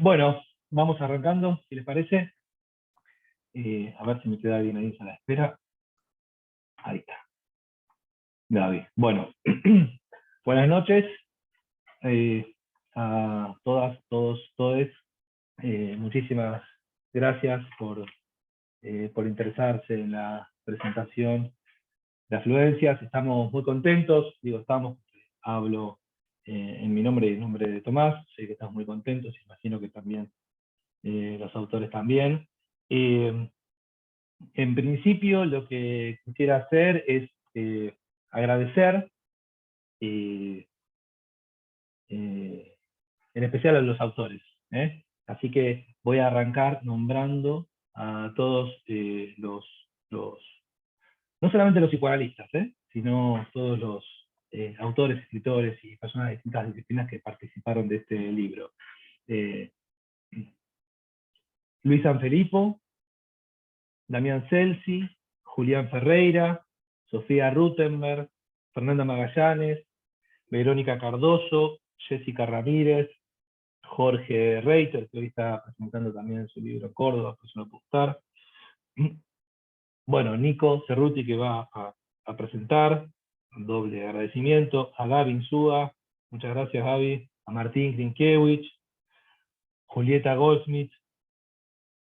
Bueno, vamos arrancando, si les parece. A ver si me queda bien ahí a la espera. Ahí está, Gaby. Bueno, buenas noches a todas, todos, todes. Muchísimas gracias por interesarse en la presentación de Afluencias. Estamos muy contentos, digo estamos, hablo en mi nombre y en nombre de Tomás. Sé que estamos muy contentos, imagino que también los autores también. En principio, lo que quisiera hacer es agradecer, eh, eh, en especial a los autores. Así que voy a arrancar nombrando a todos los no solamente los psicoanalistas, sino todos los autores, escritores y personas de distintas disciplinas que participaron de este libro. Eh, Luis Sanfilippo, Damián Celsi, Julián Ferreira, Sofía Rutenberg, Fernanda Magallanes, Verónica Cardoso, Jessica Ramírez, Jorge Reiter, que hoy está presentando también su libro Córdoba, que se lo puedo gustar. Bueno, Nico Cerruti, que va a presentar, un doble agradecimiento, a Gaby Insúa, muchas gracias Gaby, a Martín Grinkiewicz, Julieta Goldsmith,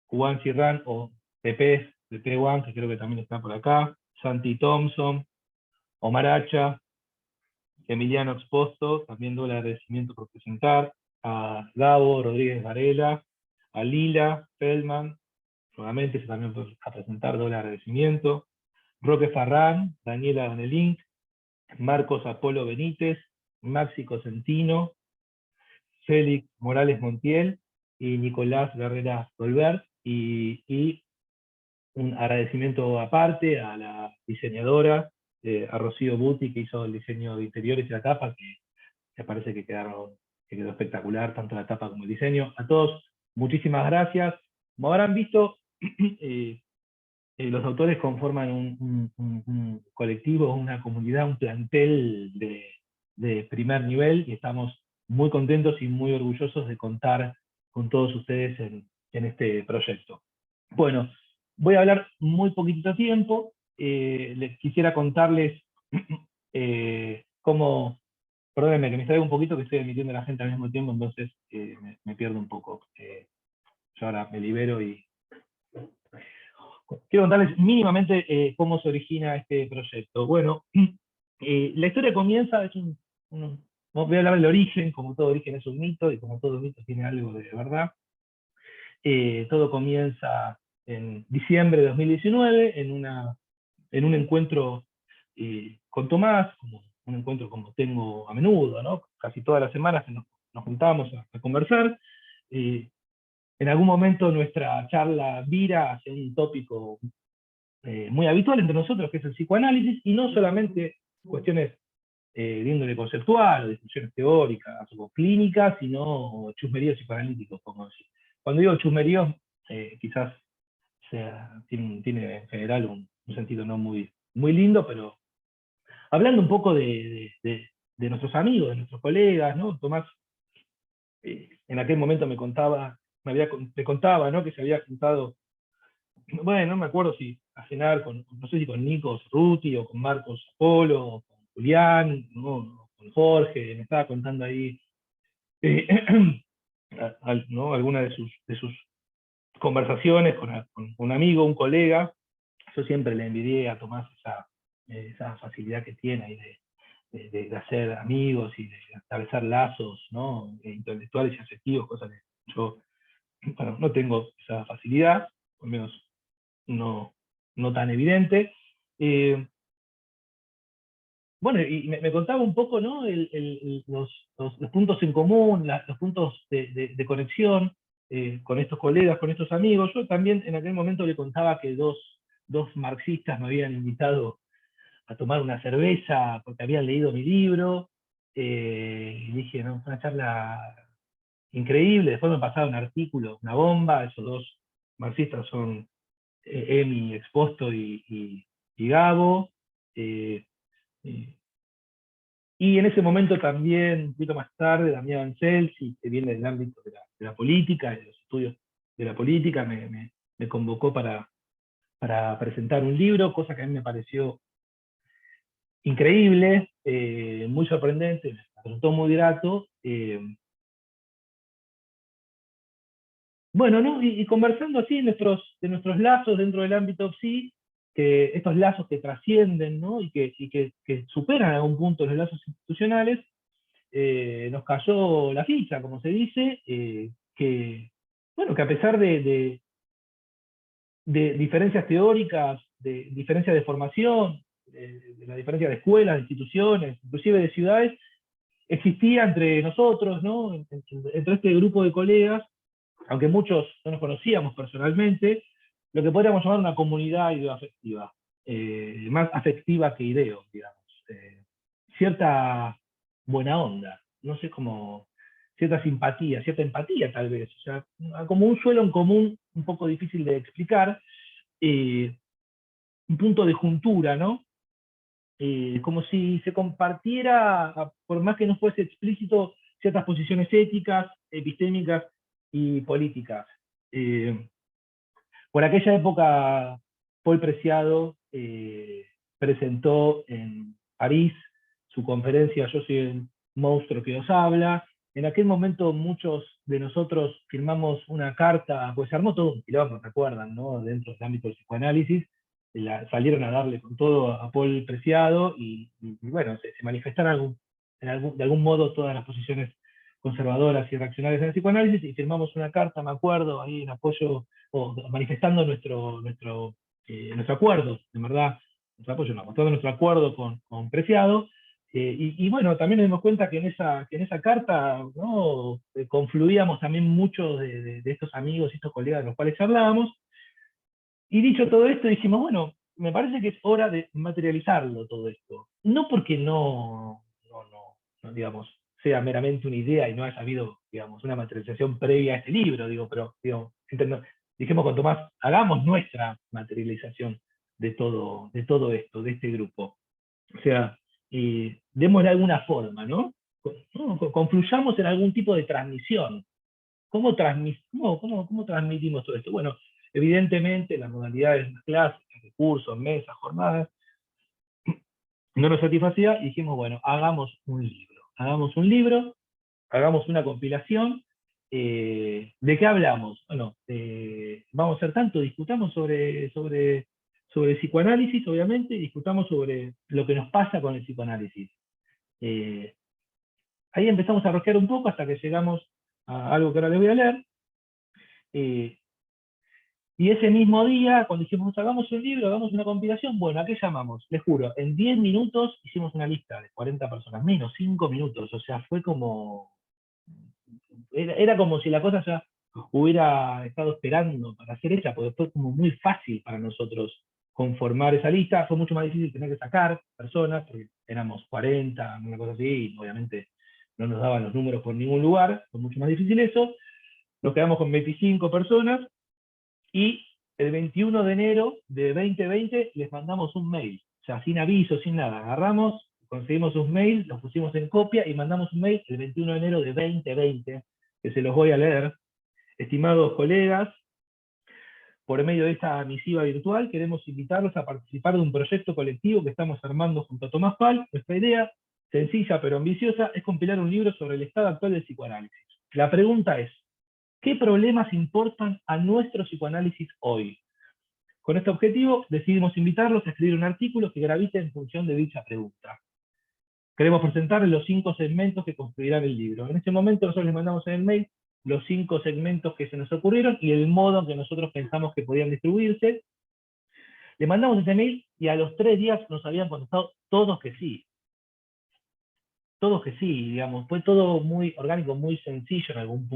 Juan Cirrán, o Pepe Juan, que creo que también está por acá, Santi Thompson, Omar Hacha, Emiliano Exposto, también doble agradecimiento por presentar, a Gabo Rodríguez Varela, a Lila Feldman, nuevamente también por presentar doble agradecimiento, Roque Farrán, Daniela Danelink, Marcos Apolo Benítez, Maxi Cosentino, Félix Morales Montiel y Nicolás Guerrera Dolbert, y un agradecimiento aparte a la diseñadora, a Rocío Buti, que hizo el diseño de interiores y la tapa, que me parece que quedó espectacular, tanto la tapa como el diseño. A todos, muchísimas gracias. Como habrán visto, los autores conforman un colectivo, una comunidad, un plantel de primer nivel, y estamos muy contentos y muy orgullosos de contar con todos ustedes en este proyecto. Bueno, voy a hablar muy poquitito tiempo. Les quisiera contarles cómo. Perdónenme, que me distraigo un poquito, que estoy emitiendo a la gente al mismo tiempo, entonces me pierdo un poco. Yo ahora me libero y quiero contarles mínimamente cómo se origina este proyecto. Bueno, la historia comienza, voy a hablar del origen, como todo origen es un mito, y como todo mito tiene algo de verdad. Todo comienza en diciembre de 2019, en un encuentro con Tomás, como un encuentro como tengo a menudo, ¿no? Casi todas las semanas nos juntamos a conversar. En algún momento nuestra charla vira hacia un tópico muy habitual entre nosotros, que es el psicoanálisis, y no solamente cuestiones de índole conceptual o discusiones teóricas o clínicas, sino chusmeríos psicoanalíticos, como decir. Cuando digo chusmeríos, quizás tiene en general un sentido no muy lindo, pero hablando un poco de nuestros amigos, de nuestros colegas, ¿no? Tomás en aquel momento me contaba, ¿no? Que se había juntado, bueno, no me acuerdo si a cenar no sé si con Nico Ruti o con Marcos Polo, o con Julián, ¿no? O con Jorge, me estaba contando ahí eh, ¿no? Alguna de sus conversaciones con un amigo, un colega. Yo siempre le envidié a Tomás esa facilidad que tiene ahí de hacer amigos y de establecer lazos, ¿no? Intelectuales y afectivos, cosas que yo, bueno, no tengo esa facilidad, al menos no tan evidente. Bueno, y me contaba un poco, ¿no? Los puntos en común, los puntos de conexión con estos colegas, con estos amigos. Yo también en aquel momento le contaba que dos marxistas me habían invitado a tomar una cerveza porque habían leído mi libro. Y dije, no, fue una charla increíble. Después me pasaron un artículo, una bomba. Esos dos marxistas son Emi Exposto y Gabo. Eh, eh, y en ese momento también, un poquito más tarde, Damián Celsi, que viene del ámbito de la política, de los estudios de la política, me convocó para presentar un libro, cosa que a mí me pareció increíble, muy sorprendente, me resultó muy grato. Bueno, ¿no? Y conversando así de nuestros lazos dentro del ámbito PSI, que estos lazos que trascienden, ¿no? Que superan a algún punto los lazos institucionales, nos cayó la ficha, como se dice, bueno, que a pesar de diferencias teóricas, de diferencias de formación, de la diferencia de escuelas, de instituciones, inclusive de ciudades, existía entre nosotros, ¿no? Entre este grupo de colegas, aunque muchos no nos conocíamos personalmente, lo que podríamos llamar una comunidad ideoafectiva, más afectiva que ideo, digamos. Cierta buena onda, no sé cómo, cierta simpatía, cierta empatía tal vez, o sea, como un suelo en común un poco difícil de explicar, eh, un punto de juntura, ¿no? Como si se compartiera, por más que no fuese explícito, ciertas posiciones éticas, epistémicas y políticas. Eh, por aquella época, Paul Preciado presentó en París su conferencia Yo soy el monstruo que os habla. En aquel momento muchos de nosotros firmamos una carta, pues se armó todo un quilombo, ¿recuerdan? ¿No? Dentro del ámbito del psicoanálisis, salieron a darle con todo a Paul Preciado y bueno, se manifestaron de algún modo todas las posiciones conservadoras y reaccionarias en el psicoanálisis y firmamos una carta, me acuerdo, ahí en apoyo o manifestando nuestro acuerdo, en verdad, nuestro apoyo, no, mostrando nuestro acuerdo con Preciado. Bueno, también nos dimos cuenta que en esa carta, ¿no? Confluíamos también muchos de estos amigos y estos colegas de los cuales hablábamos. Y dicho todo esto, dijimos, bueno, me parece que es hora de materializarlo todo esto. No porque no, digamos, sea meramente una idea y no haya habido, digamos, una materialización previa a este libro, digo, pero, digo, dijimos con Tomás, hagamos nuestra materialización de todo esto, de este grupo. O sea, démosle alguna forma, ¿no? Confluyamos en algún tipo de transmisión. ¿Cómo transmitimos todo esto? Bueno, evidentemente las modalidades más clásicas, de cursos, mesas, jornadas, no nos satisfacía y dijimos, bueno, hagamos un libro, hagamos una compilación. ¿De qué hablamos? Bueno, vamos a hacer tanto, discutamos sobre psicoanálisis, obviamente, y discutamos sobre lo que nos pasa con el psicoanálisis. Eh, Ahí empezamos a rosquear un poco hasta que llegamos a algo que ahora les voy a leer. Eh, Y ese mismo día, cuando dijimos, hagamos un libro, hagamos una compilación, bueno, ¿a qué llamamos? Les juro, en 10 minutos hicimos una lista de 40 personas, menos 5 minutos, o sea, fue como, era como si la cosa ya hubiera estado esperando para ser hecha, porque fue como muy fácil para nosotros conformar esa lista, fue mucho más difícil tener que sacar personas, porque éramos 40, una cosa así, y obviamente no nos daban los números por ningún lugar, fue mucho más difícil eso, nos quedamos con 25 personas, y el 21 de enero de 2020 les mandamos un mail, o sea, sin aviso, sin nada. Agarramos, conseguimos sus mails, los pusimos en copia y mandamos un mail el 21 de enero de 2020, que se los voy a leer. Estimados colegas, por medio de esta misiva virtual queremos invitarlos a participar de un proyecto colectivo que estamos armando junto a Tomás Pal. Nuestra idea, sencilla pero ambiciosa, es compilar un libro sobre el estado actual del psicoanálisis. La pregunta es, ¿qué problemas importan a nuestro psicoanálisis hoy? Con este objetivo, decidimos invitarlos a escribir un artículo que gravite en función de dicha pregunta. Queremos presentarles los 5 segmentos que construirán el libro. En este momento nosotros les mandamos en el mail los 5 segmentos que se nos ocurrieron y el modo en que nosotros pensamos que podían distribuirse. Le mandamos ese mail y a los 3 días nos habían contestado todos que sí. Todos que sí, digamos. Fue todo muy orgánico, muy sencillo en algún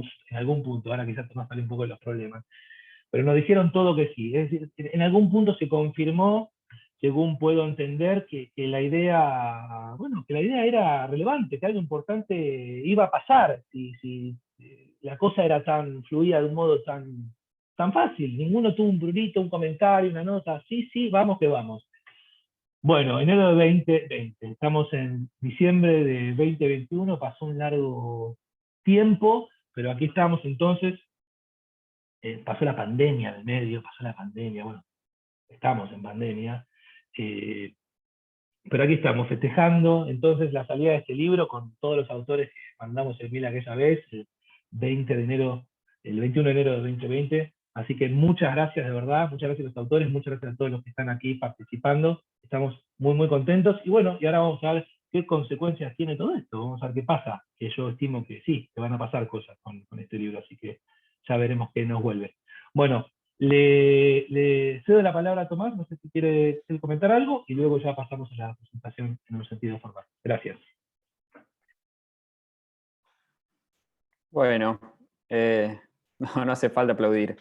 punto. Ahora quizás Tomás sale un poco de los problemas. Pero nos dijeron todo que sí. Es decir, en algún punto se confirmó, según puedo entender, que la idea, bueno, que la idea era relevante, que algo importante iba a pasar, si la cosa era tan fluida de un modo tan fácil. Ninguno tuvo un brunito, un comentario, una nota, sí, vamos que vamos. Bueno, enero de 2020, estamos en diciembre de 2021, pasó un largo tiempo, Pero aquí estamos entonces, pasó la pandemia en el medio, bueno, estamos en pandemia, eh, pero aquí estamos festejando entonces la salida de este libro con todos los autores que mandamos el mail aquella vez, el 20 de enero, el 21 de enero de 2020. Así que muchas gracias de verdad, muchas gracias a los autores, muchas gracias a todos los que están aquí participando. Estamos muy, muy contentos. Y bueno, y ahora vamos a ver qué consecuencias tiene todo esto. Vamos a ver qué pasa, que yo estimo que sí, que van a pasar cosas con este libro, así que ya veremos qué nos vuelve. Bueno, le cedo la palabra a Tomás, no sé si quiere comentar algo, y luego ya pasamos a la presentación en un sentido formal. Gracias. Bueno, no hace falta aplaudir.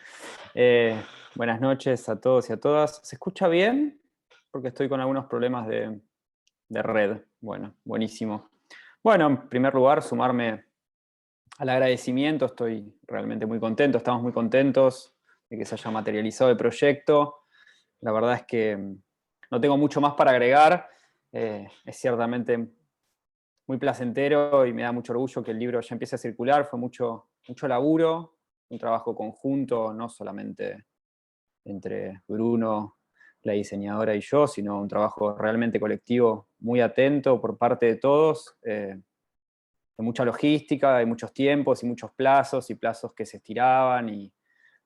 Buenas noches a todos y a todas. ¿Se escucha bien? Porque estoy con algunos problemas de red. Bueno, buenísimo. Bueno, en primer lugar, sumarme al agradecimiento. Estoy realmente muy contento, estamos muy contentos de que se haya materializado el proyecto. La verdad es que no tengo mucho más para agregar. Es ciertamente muy placentero y me da mucho orgullo que el libro ya empiece a circular. Fue mucho laburo, un trabajo conjunto, no solamente entre Bruno, la diseñadora y yo, sino un trabajo realmente colectivo, muy atento por parte de todos, de mucha logística, de muchos tiempos y muchos plazos, y plazos que se estiraban, y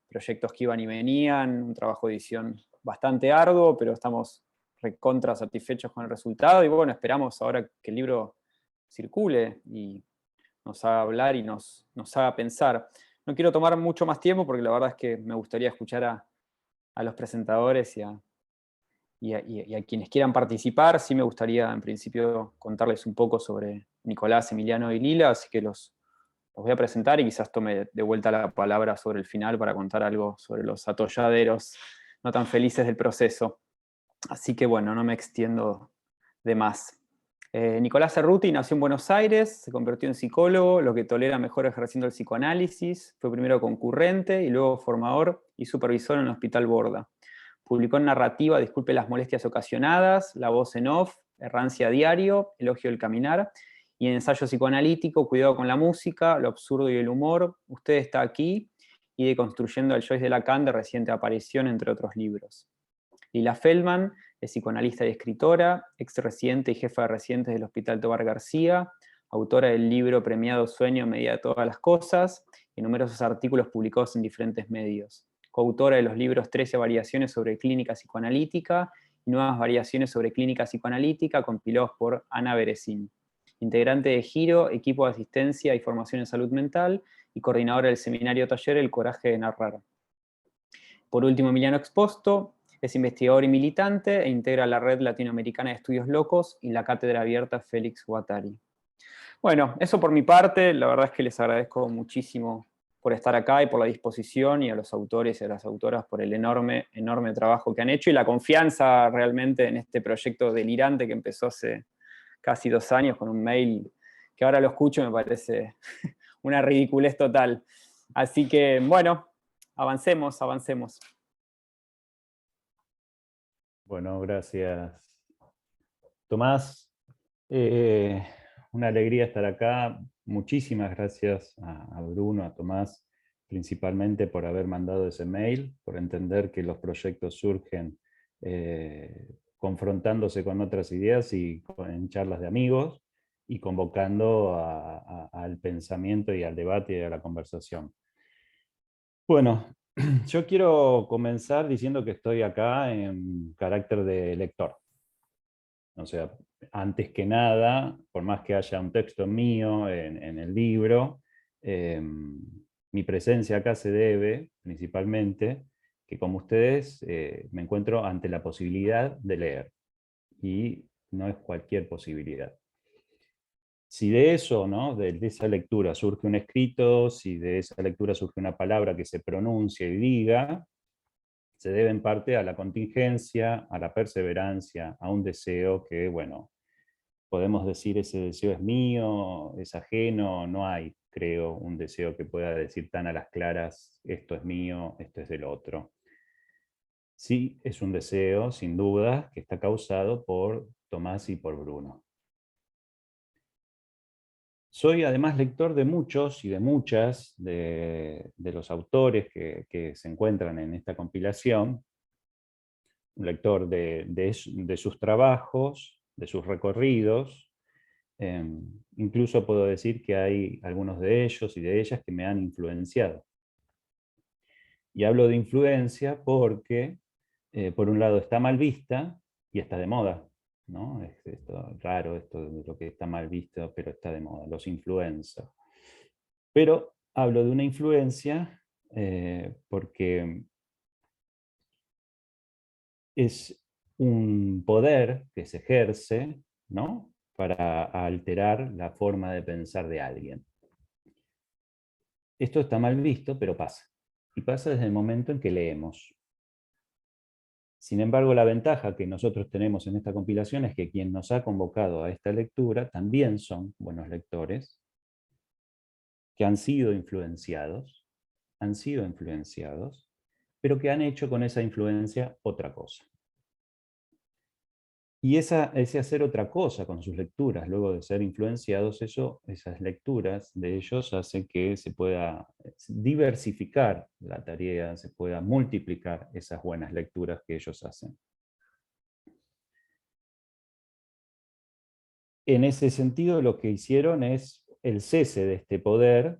proyectos que iban y venían, un trabajo de edición bastante arduo, pero estamos recontra satisfechos con el resultado, y bueno, esperamos ahora que el libro circule y nos haga hablar y nos haga pensar. No quiero tomar mucho más tiempo porque la verdad es que me gustaría escuchar a los presentadores y a quienes quieran participar. Sí me gustaría en principio contarles un poco sobre Nicolás, Emiliano y Lila, así que los voy a presentar y quizás tome de vuelta la palabra sobre el final para contar algo sobre los atolladeros no tan felices del proceso. Así que bueno, no me extiendo de más. Nicolás Cerruti nació en Buenos Aires, se convirtió en psicólogo, lo que tolera mejor ejerciendo el psicoanálisis. Fue primero concurrente y luego formador y supervisor en el Hospital Borda. Publicó en narrativa Disculpe las molestias ocasionadas, La voz en off, Errancia diario, Elogio del caminar, y en ensayo psicoanalítico Cuidado con la música, Lo absurdo y el humor, Usted está aquí, y Deconstruyendo al Joyce de Lacan de reciente aparición, entre otros libros. Lila Feldman es psicoanalista y escritora, ex residente y jefa de residentes del Hospital Tobar García, autora del libro premiado Sueño, Medida de todas las cosas, y numerosos artículos publicados en diferentes medios. Coautora de los libros 13 variaciones sobre clínica psicoanalítica y Nuevas variaciones sobre clínica psicoanalítica, compilados por Ana Beresín. Integrante de Giro, equipo de asistencia y formación en salud mental, y coordinadora del seminario taller El coraje de narrar. Por último, Emiliano Exposto es investigador y militante e integra la Red Latinoamericana de Estudios Locos y la Cátedra Abierta Félix Guattari. Bueno, eso por mi parte. La verdad es que les agradezco muchísimo por estar acá y por la disposición, y a los autores y a las autoras por el enorme, enorme trabajo que han hecho y la confianza realmente en este proyecto delirante que empezó hace casi 2 años con un mail que ahora lo escucho y me parece una ridiculez total. Así que, bueno, avancemos. Bueno, gracias, Tomás. Eh, una alegría estar acá. Muchísimas gracias a Bruno, a Tomás, principalmente por haber mandado ese mail, por entender que los proyectos surgen confrontándose con otras ideas y en charlas de amigos, y convocando al pensamiento y al debate y a la conversación. Bueno, yo quiero comenzar diciendo que estoy acá en carácter de lector. O sea, antes que nada, por más que haya un texto mío en el libro, mi presencia acá se debe principalmente que, como ustedes, me encuentro ante la posibilidad de leer. Y no es cualquier posibilidad. Si de eso, ¿no? de esa lectura surge un escrito, si de esa lectura surge una palabra que se pronuncia y diga, se debe en parte a la contingencia, a la perseverancia, a un deseo que, bueno, podemos decir ese deseo es mío, es ajeno, no hay, creo, un deseo que pueda decir tan a las claras, esto es mío, esto es del otro. Sí, es un deseo, sin duda, que está causado por Tomás y por Bruno. Soy además lector de muchos y de muchas de los autores que se encuentran en esta compilación, un lector de sus trabajos, de sus recorridos. Incluso puedo decir que hay algunos de ellos y de ellas que me han influenciado. Y hablo de influencia porque, por un lado, está mal vista y está de moda, ¿no? Es esto, raro esto de lo que está mal visto, pero está de moda, los influencers. Pero hablo de una influencia porque es un poder que se ejerce, ¿no?, para alterar la forma de pensar de alguien. Esto está mal visto, pero pasa. Y pasa desde el momento en que leemos. Sin embargo, la ventaja que nosotros tenemos en esta compilación es que quien nos ha convocado a esta lectura también son buenos lectores, que han sido influenciados, pero que han hecho con esa influencia otra cosa. Y ese hacer otra cosa con sus lecturas, luego de ser influenciados, esas lecturas de ellos hacen que se pueda diversificar la tarea, se pueda multiplicar esas buenas lecturas que ellos hacen. En ese sentido, lo que hicieron es el cese de este poder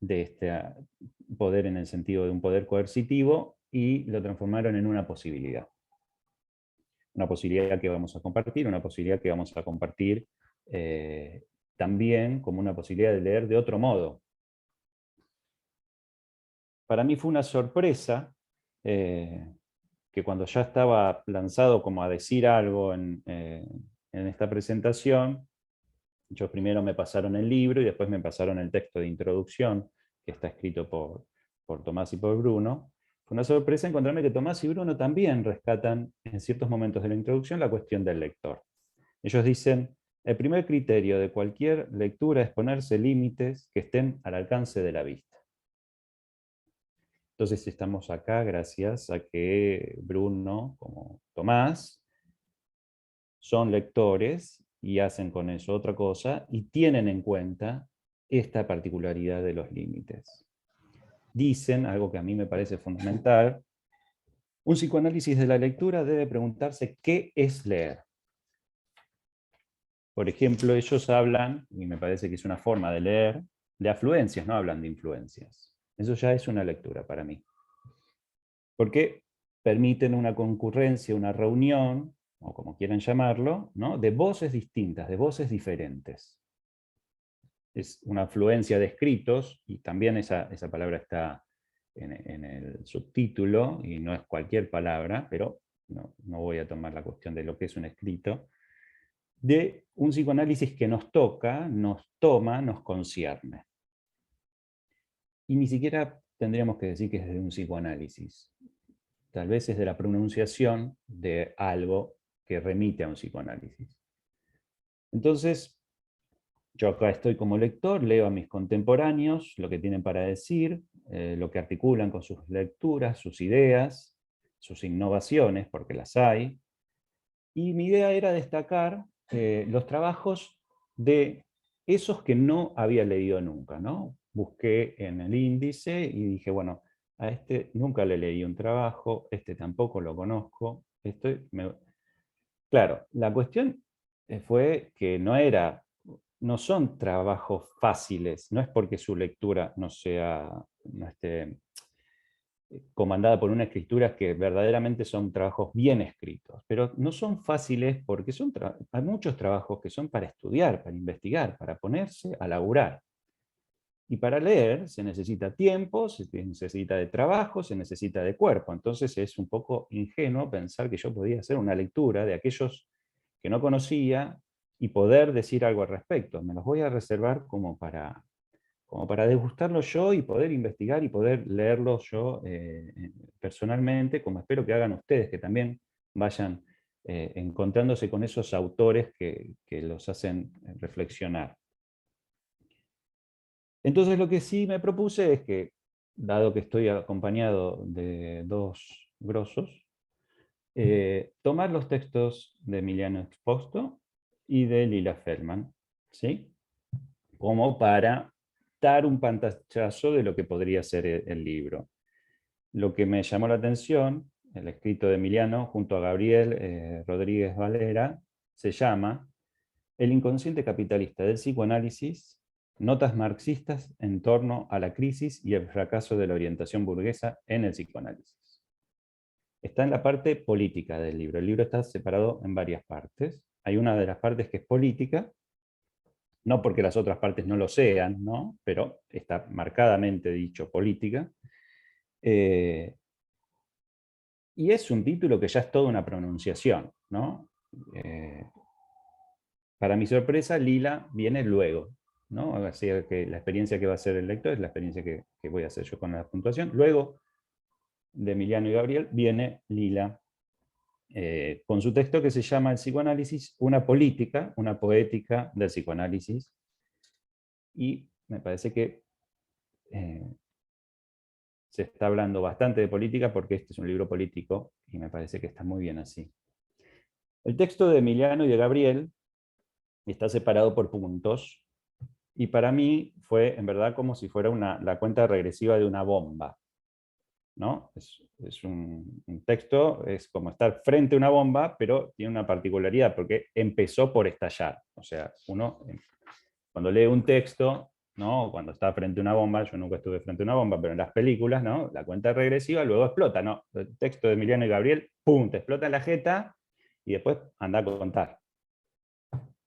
en el sentido de un poder coercitivo, y lo transformaron en una posibilidad. Una posibilidad que vamos a compartir, también como una posibilidad de leer de otro modo. Para mí fue una sorpresa que cuando ya estaba lanzado como a decir algo en esta presentación, ellos primero me pasaron el libro y después me pasaron el texto de introducción, que está escrito por Tomás y por Bruno. Fue una sorpresa encontrarme que Tomás y Bruno también rescatan en ciertos momentos de la introducción la cuestión del lector. Ellos dicen: el primer criterio de cualquier lectura es ponerse límites que estén al alcance de la vista. Entonces estamos acá gracias a que Bruno, como Tomás, son lectores y hacen con eso otra cosa y tienen en cuenta esta particularidad de los límites. Dicen, algo que a mí me parece fundamental: un psicoanálisis de la lectura debe preguntarse ¿qué es leer? Por ejemplo, ellos hablan, y me parece que es una forma de leer, de afluencias, no hablan de influencias. Eso ya es una lectura para mí. Porque permiten una concurrencia, una reunión, o como quieran llamarlo, ¿no?, de voces distintas, de voces diferentes. Es una afluencia de escritos, y también esa palabra está en el subtítulo, y no es cualquier palabra, pero no voy a tomar la cuestión de lo que es un escrito, de un psicoanálisis que nos toca, nos toma, nos concierne. Y ni siquiera tendríamos que decir que es de un psicoanálisis. Tal vez es de la pronunciación de algo que remite a un psicoanálisis. Entonces, yo acá estoy como lector, leo a mis contemporáneos lo que tienen para decir, lo que articulan con sus lecturas, sus ideas, sus innovaciones, porque las hay. Y mi idea era destacar los trabajos de esos que no había leído nunca, ¿no? Busqué en el índice y dije, bueno, a este nunca le leí un trabajo, este tampoco lo conozco. Claro, la cuestión fue que no son trabajos fáciles, no es porque su lectura no esté comandada por una escritura, que verdaderamente son trabajos bien escritos, pero no son fáciles porque hay muchos trabajos que son para estudiar, para investigar, para ponerse a laburar. Y para leer se necesita tiempo, se necesita de trabajo, se necesita de cuerpo. Entonces es un poco ingenuo pensar que yo podía hacer una lectura de aquellos que no conocía y poder decir algo al respecto. Me los voy a reservar como para degustarlo yo y poder investigar y poder leerlo yo personalmente, como espero que hagan ustedes, que también vayan encontrándose con esos autores que los hacen reflexionar. Entonces lo que sí me propuse es que, dado que estoy acompañado de dos grosos, tomar los textos de Emiliano Exposto y de Lila Feldman, ¿sí? como para dar un pantallazo de lo que podría ser el libro. Lo que me llamó la atención, el escrito de Emiliano junto a Gabriel Rodríguez Valera, se llama El inconsciente capitalista del psicoanálisis, notas marxistas en torno a la crisis y el fracaso de la orientación burguesa en el psicoanálisis. Está en la parte política del libro. El libro está separado en varias partes. Hay una de las partes que es política, no porque las otras partes no lo sean, ¿no? Pero está marcadamente dicho política. Y es un título que ya es toda una pronunciación, ¿no? Para mi sorpresa, Lila viene luego, ¿no? Así que la experiencia que va a hacer el lector es la experiencia que voy a hacer yo con la puntuación. Luego de Emiliano y Gabriel viene Lila con su texto que se llama El psicoanálisis, una política, una poética del psicoanálisis. Y me parece que se está hablando bastante de política porque este es un libro político y me parece que está muy bien así. El texto de Emiliano y de Gabriel está separado por puntos y para mí fue en verdad como si fuera la cuenta regresiva de una bomba, ¿no? Es un texto, es como estar frente a una bomba, pero tiene una particularidad porque empezó por estallar. O sea, uno cuando lee un texto, ¿no? Cuando está frente a una bomba, yo nunca estuve frente a una bomba, pero en las películas, ¿no? La cuenta regresiva luego explota, ¿no? El texto de Emiliano y Gabriel, ¡pum!, te explota en la jeta y después anda a contar.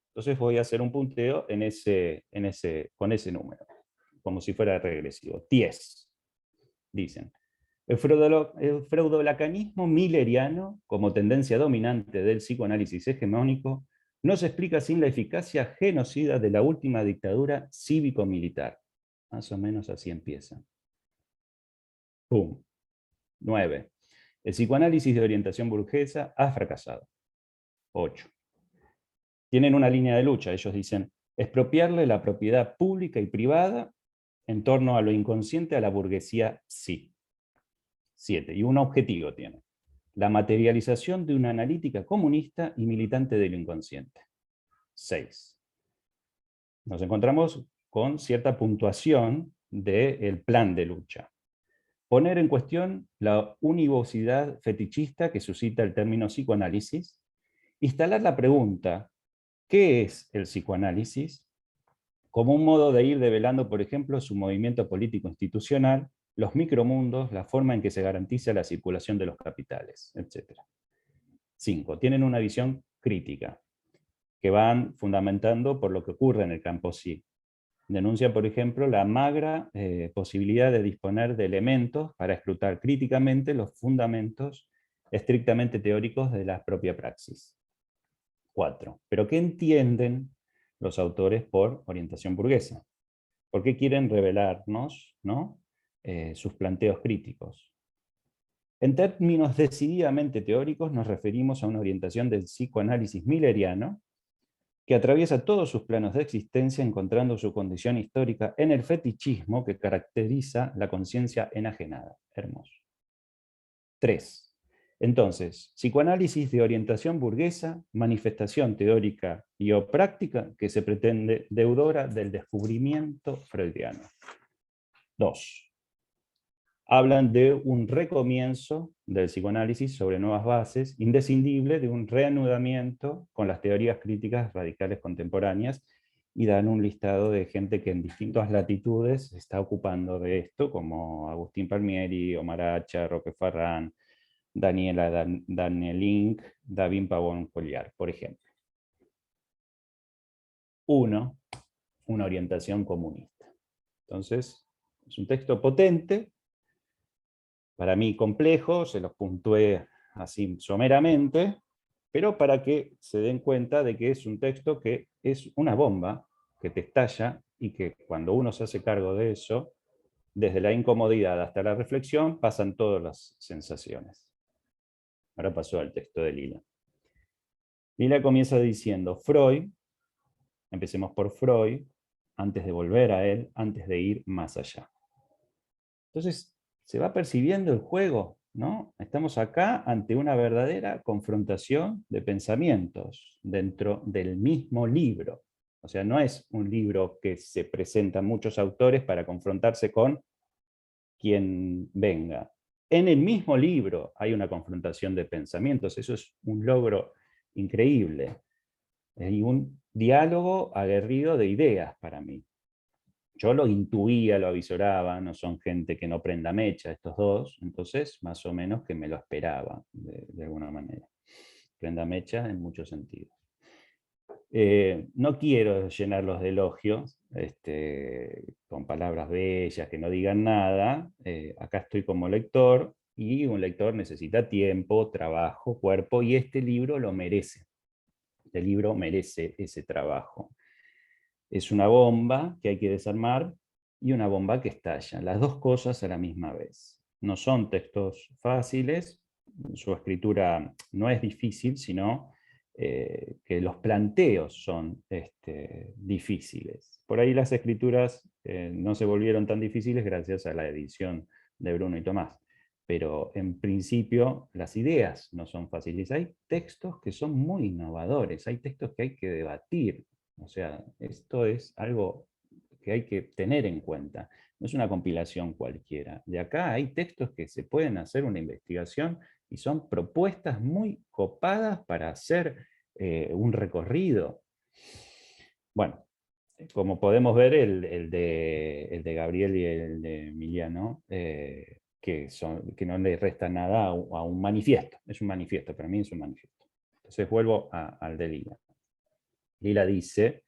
Entonces voy a hacer un punteo con ese número, como si fuera regresivo. 10, dicen. El freudolacanismo milleriano, como tendencia dominante del psicoanálisis hegemónico, no se explica sin la eficacia genocida de la última dictadura cívico-militar. Más o menos así empieza. ¡Pum! 9. El psicoanálisis de orientación burguesa ha fracasado. 8. Tienen una línea de lucha. Ellos dicen, expropiarle la propiedad pública y privada en torno a lo inconsciente a la burguesía sí. 7. Y un objetivo tiene. La materialización de una analítica comunista y militante del inconsciente. 6. Nos encontramos con cierta puntuación del plan de lucha. Poner en cuestión la univocidad fetichista que suscita el término psicoanálisis, instalar la pregunta, ¿qué es el psicoanálisis?, como un modo de ir develando, por ejemplo, su movimiento político institucional, los micromundos, la forma en que se garantiza la circulación de los capitales, etc. 5. Tienen una visión crítica, que van fundamentando por lo que ocurre en el campo sí. Denuncia, por ejemplo, la magra posibilidad de disponer de elementos para escrutar críticamente los fundamentos estrictamente teóricos de la propia praxis. 4. ¿Pero qué entienden los autores por orientación burguesa? ¿Por qué quieren revelarnos, ¿no?, sus planteos críticos? En términos decididamente teóricos nos referimos a una orientación del psicoanálisis milleriano que atraviesa todos sus planos de existencia encontrando su condición histórica en el fetichismo que caracteriza la conciencia enajenada. Hermoso. 3. Entonces, psicoanálisis de orientación burguesa, manifestación teórica y o práctica que se pretende deudora del descubrimiento freudiano. 2. Hablan de un recomienzo del psicoanálisis sobre nuevas bases, indescindible de un reanudamiento con las teorías críticas radicales contemporáneas, y dan un listado de gente que en distintas latitudes se está ocupando de esto, como Agustín Palmieri, Omar Hacha, Roque Farrán, Daniela Danielink, David Pavón Colliar, por ejemplo. 1. Una orientación comunista. Entonces, es un texto potente, para mí complejo, se los puntué así someramente, pero para que se den cuenta de que es un texto que es una bomba que te estalla y que cuando uno se hace cargo de eso, desde la incomodidad hasta la reflexión, pasan todas las sensaciones. Ahora pasó al texto de Lila. Lila comienza diciendo, Freud, empecemos por Freud, antes de volver a él, antes de ir más allá. Entonces, se va percibiendo el juego, ¿no? Estamos acá ante una verdadera confrontación de pensamientos dentro del mismo libro. O sea, no es un libro que se presenta a muchos autores para confrontarse con quien venga. En el mismo libro hay una confrontación de pensamientos, eso es un logro increíble. Y un diálogo aguerrido de ideas para mí. Yo lo intuía, lo avisoraba, no son gente que no prenda mecha estos dos, entonces más o menos que me lo esperaba, de alguna manera. Prenda mecha en muchos sentidos. No quiero llenarlos de elogios, con palabras bellas que no digan nada. Acá estoy como lector, y un lector necesita tiempo, trabajo, cuerpo, y este libro lo merece. Este libro merece ese trabajo. Es una bomba que hay que desarmar y una bomba que estalla. Las dos cosas a la misma vez. No son textos fáciles, su escritura no es difícil, sino que los planteos son difíciles. Por ahí las escrituras no se volvieron tan difíciles gracias a la edición de Bruno y Tomás. Pero en principio las ideas no son fáciles. Hay textos que son muy innovadores, hay textos que hay que debatir. O sea, esto es algo que hay que tener en cuenta. No es una compilación cualquiera. De acá hay textos que se pueden hacer una investigación y son propuestas muy copadas para hacer un recorrido. Bueno, como podemos ver, el de Gabriel y el de Emiliano, que no le resta nada a un manifiesto. Es un manifiesto, para mí es un manifiesto. Entonces vuelvo al de Lila. Lila dice: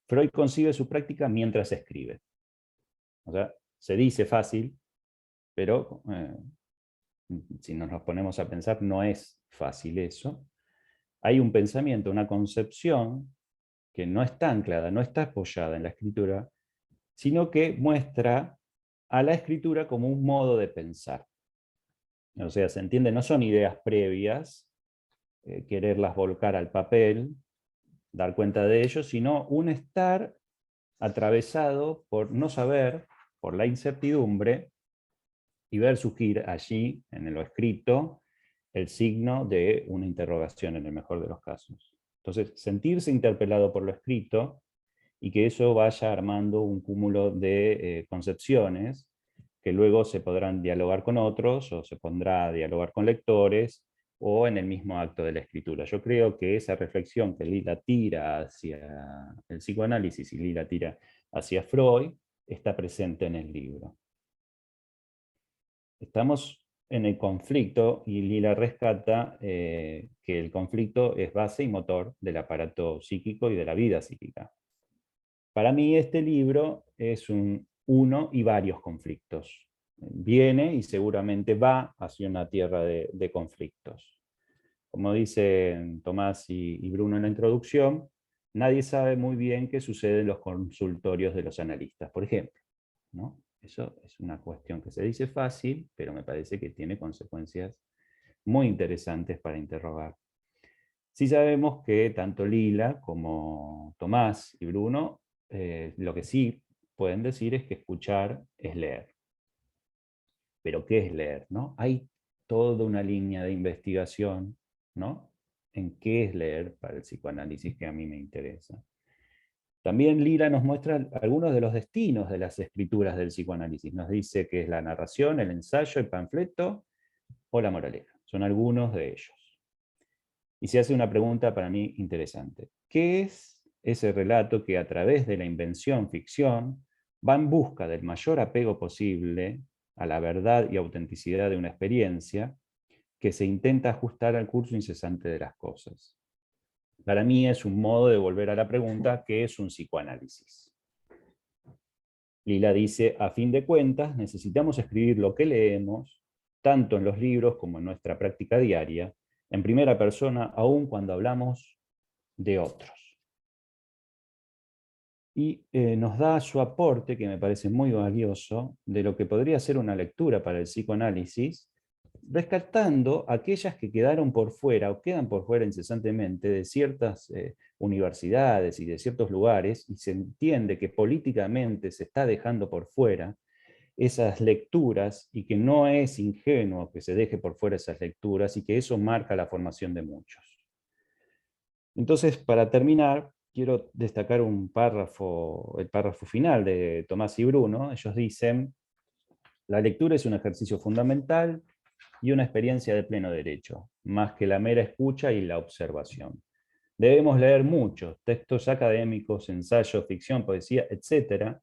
Freud concibe su práctica mientras escribe. O sea, se dice fácil, pero si nos ponemos a pensar, no es fácil eso. Hay un pensamiento, una concepción que no está anclada, no está apoyada en la escritura, sino que muestra a la escritura como un modo de pensar. O sea, se entiende, no son ideas previas, quererlas volcar al papel, dar cuenta de ello, sino un estar atravesado por no saber, por la incertidumbre, y ver surgir allí, en lo escrito, el signo de una interrogación, en el mejor de los casos. Entonces, sentirse interpelado por lo escrito y que eso vaya armando un cúmulo de concepciones que luego se podrán dialogar con otros, o se pondrá a dialogar con lectores, o en el mismo acto de la escritura. Yo creo que esa reflexión que Lila tira hacia el psicoanálisis y Lila tira hacia Freud está presente en el libro. Estamos en el conflicto y Lila rescata que el conflicto es base y motor del aparato psíquico y de la vida psíquica. Para mí este libro es uno y varios conflictos. Viene y seguramente va hacia una tierra de conflictos. Como dicen Tomás y Bruno en la introducción, nadie sabe muy bien qué sucede en los consultorios de los analistas, por ejemplo, ¿no? Eso es una cuestión que se dice fácil, pero me parece que tiene consecuencias muy interesantes para interrogar. Sí sabemos que tanto Lila como Tomás y Bruno, lo que sí pueden decir es que escuchar es leer. Pero ¿qué es leer, no? Hay toda una línea de investigación, ¿no?, en qué es leer para el psicoanálisis, que a mí me interesa. También Lila nos muestra algunos de los destinos de las escrituras del psicoanálisis. Nos dice que es la narración, el ensayo, el panfleto o la moraleja. Son algunos de ellos. Y se hace una pregunta para mí interesante. ¿Qué es ese relato que a través de la invención, ficción, va en busca del mayor apego posible a la verdad y autenticidad de una experiencia que se intenta ajustar al curso incesante de las cosas? Para mí es un modo de volver a la pregunta: ¿qué es un psicoanálisis? Lila dice: a fin de cuentas, necesitamos escribir lo que leemos, tanto en los libros como en nuestra práctica diaria, en primera persona, aun cuando hablamos de otros. Y nos da su aporte, que me parece muy valioso, de lo que podría ser una lectura para el psicoanálisis, rescatando aquellas que quedaron por fuera o quedan por fuera incesantemente de ciertas universidades y de ciertos lugares, y se entiende que políticamente se está dejando por fuera esas lecturas, y que no es ingenuo que se deje por fuera esas lecturas, y que eso marca la formación de muchos. Entonces, para terminar, quiero destacar un párrafo, el párrafo final de Tomás y Bruno. Ellos dicen: la lectura es un ejercicio fundamental y una experiencia de pleno derecho, más que la mera escucha y la observación. Debemos leer muchos textos académicos, ensayos, ficción, poesía, etc.,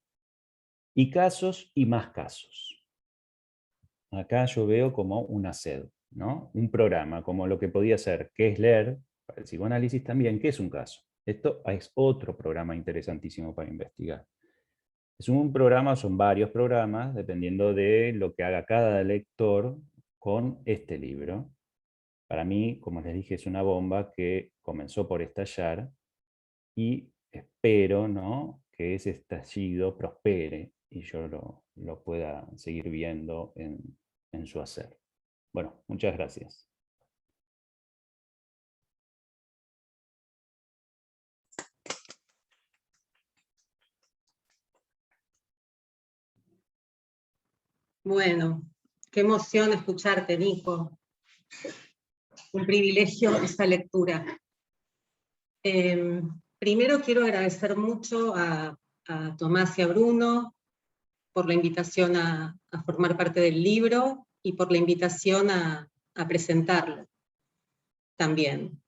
y casos y más casos. Acá yo veo como una sed, ¿no? Un programa, como lo que podía ser ¿qué es leer? Para el psicoanálisis también, ¿qué es un caso? Esto es otro programa interesantísimo para investigar. Es un programa, son varios programas, dependiendo de lo que haga cada lector con este libro. Para mí, como les dije, es una bomba que comenzó por estallar y espero, ¿no?, que ese estallido prospere y yo lo pueda seguir viendo en su hacer. Bueno, muchas gracias. Bueno, qué emoción escucharte, Nico. Un privilegio esta lectura. Primero quiero agradecer mucho a Tomás y a Bruno por la invitación a formar parte del libro y por la invitación a presentarlo también.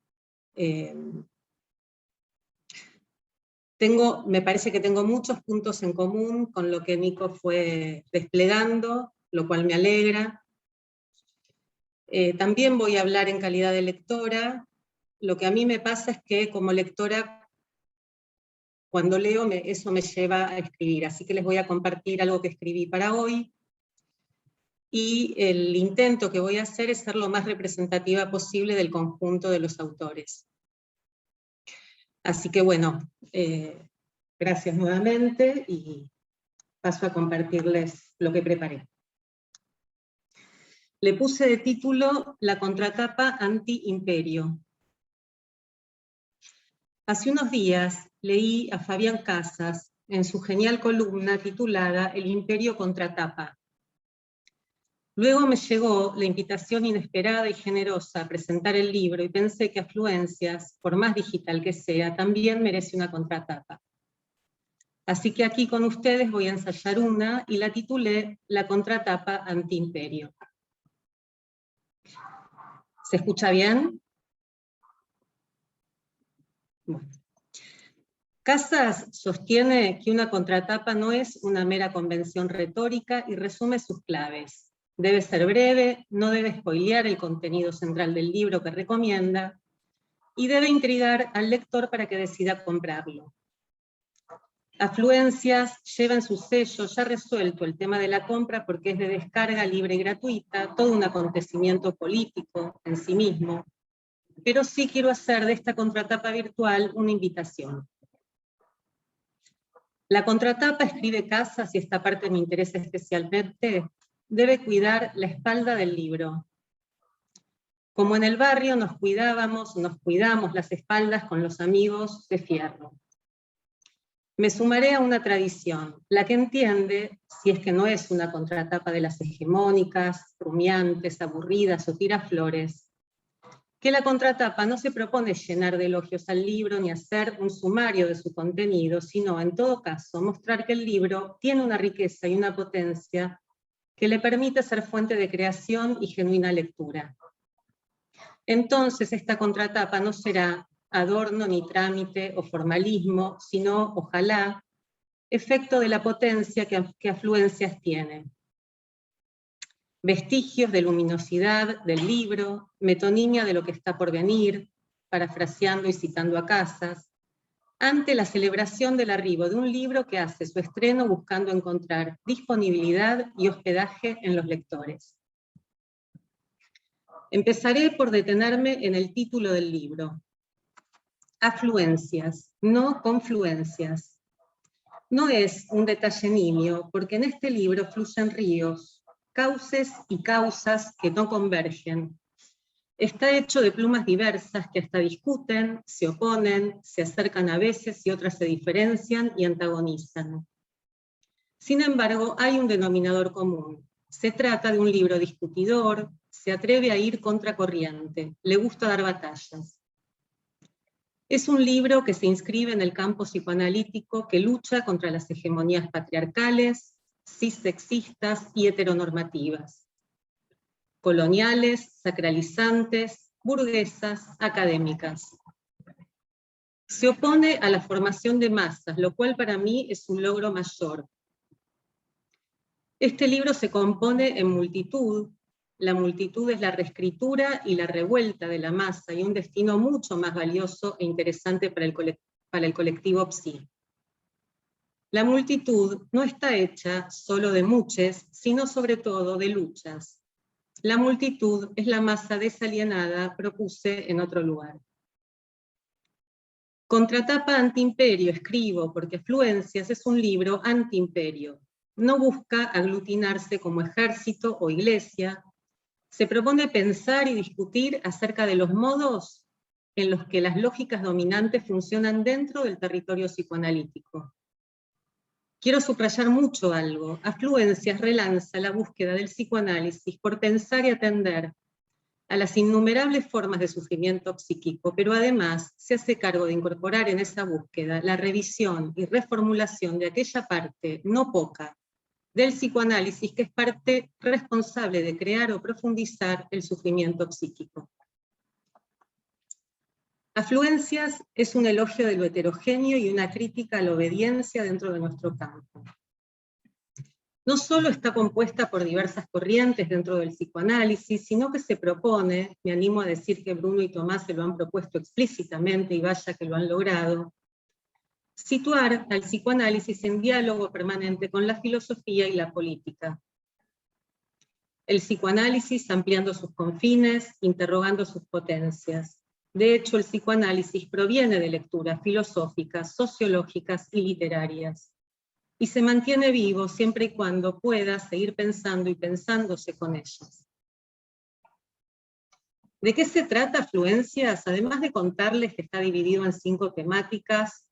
Me parece que tengo muchos puntos en común con lo que Nico fue desplegando, lo cual me alegra. También voy a hablar en calidad de lectora. Lo que a mí me pasa es que como lectora, cuando leo, eso me lleva a escribir. Así que les voy a compartir algo que escribí para hoy. Y el intento que voy a hacer es ser lo más representativa posible del conjunto de los autores. Así que bueno, gracias nuevamente y paso a compartirles lo que preparé. Le puse de título La contratapa anti-imperio. Hace unos días leí a Fabián Casas en su genial columna titulada El imperio contratapa. Luego me llegó la invitación inesperada y generosa a presentar el libro y pensé que Afluencias, por más digital que sea, también merece una contratapa. Así que aquí con ustedes voy a ensayar una y la titulé La contratapa anti-imperio. ¿Se escucha bien? Bueno. Casas sostiene que una contratapa no es una mera convención retórica y resume sus claves. Debe ser breve, no debe spoilear el contenido central del libro que recomienda y debe intrigar al lector para que decida comprarlo. Afluencias lleva en su sello ya resuelto el tema de la compra porque es de descarga libre y gratuita, todo un acontecimiento político en sí mismo, pero sí quiero hacer de esta contratapa virtual una invitación. La contratapa, escribe Casas, y esta parte me interesa especialmente, debe cuidar la espalda del libro. Como en el barrio nos cuidamos las espaldas con los amigos de fierro. Me sumaré a una tradición, la que entiende, si es que no es una contratapa de las hegemónicas, rumiantes, aburridas o tiraflores, que la contratapa no se propone llenar de elogios al libro ni hacer un sumario de su contenido, sino, en todo caso, mostrar que el libro tiene una riqueza y una potencia que le permite ser fuente de creación y genuina lectura. Entonces, esta contratapa no será adorno ni trámite o formalismo, sino, ojalá, efecto de la potencia que Afluencias tiene. Vestigios de luminosidad del libro, metonimia de lo que está por venir, parafraseando y citando a Casas, ante la celebración del arribo de un libro que hace su estreno buscando encontrar disponibilidad y hospedaje en los lectores. Empezaré por detenerme en el título del libro. Afluencias, no confluencias. No es un detalle nimio, porque en este libro fluyen ríos, cauces y causas que no convergen. Está hecho de plumas diversas que hasta discuten, se oponen, se acercan a veces y otras se diferencian y antagonizan. Sin embargo, hay un denominador común. Se trata de un libro discutidor, se atreve a ir contracorriente, le gusta dar batallas. Es un libro que se inscribe en el campo psicoanalítico que lucha contra las hegemonías patriarcales, cissexistas y heteronormativas, coloniales, sacralizantes, burguesas, académicas. Se opone a la formación de masas, lo cual para mí es un logro mayor. Este libro se compone en multitud. La multitud es la reescritura y la revuelta de la masa, y un destino mucho más valioso e interesante para el colectivo PSI. La multitud no está hecha solo de muchos, sino sobre todo de luchas. La multitud es la masa desalienada, propuse en otro lugar. Contratapa antiimperio escribo porque Afluencias es un libro antiimperio. No busca aglutinarse como ejército o iglesia. Se propone pensar y discutir acerca de los modos en los que las lógicas dominantes funcionan dentro del territorio psicoanalítico. Quiero subrayar mucho algo. Afluencias relanza la búsqueda del psicoanálisis por pensar y atender a las innumerables formas de sufrimiento psíquico, pero además se hace cargo de incorporar en esa búsqueda la revisión y reformulación de aquella parte, no poca, del psicoanálisis que es parte responsable de crear o profundizar el sufrimiento psíquico. Afluencias es un elogio de lo heterogéneo y una crítica a la obediencia dentro de nuestro campo. No solo está compuesta por diversas corrientes dentro del psicoanálisis, sino que se propone, me animo a decir que Bruno y Tomás se lo han propuesto explícitamente, y vaya que lo han logrado, situar al psicoanálisis en diálogo permanente con la filosofía y la política. El psicoanálisis ampliando sus confines, interrogando sus potencias. De hecho, el psicoanálisis proviene de lecturas filosóficas, sociológicas y literarias, y se mantiene vivo siempre y cuando pueda seguir pensando y pensándose con ellas. ¿De qué se trata Afluencias? Además de contarles que está dividido en 5 temáticas,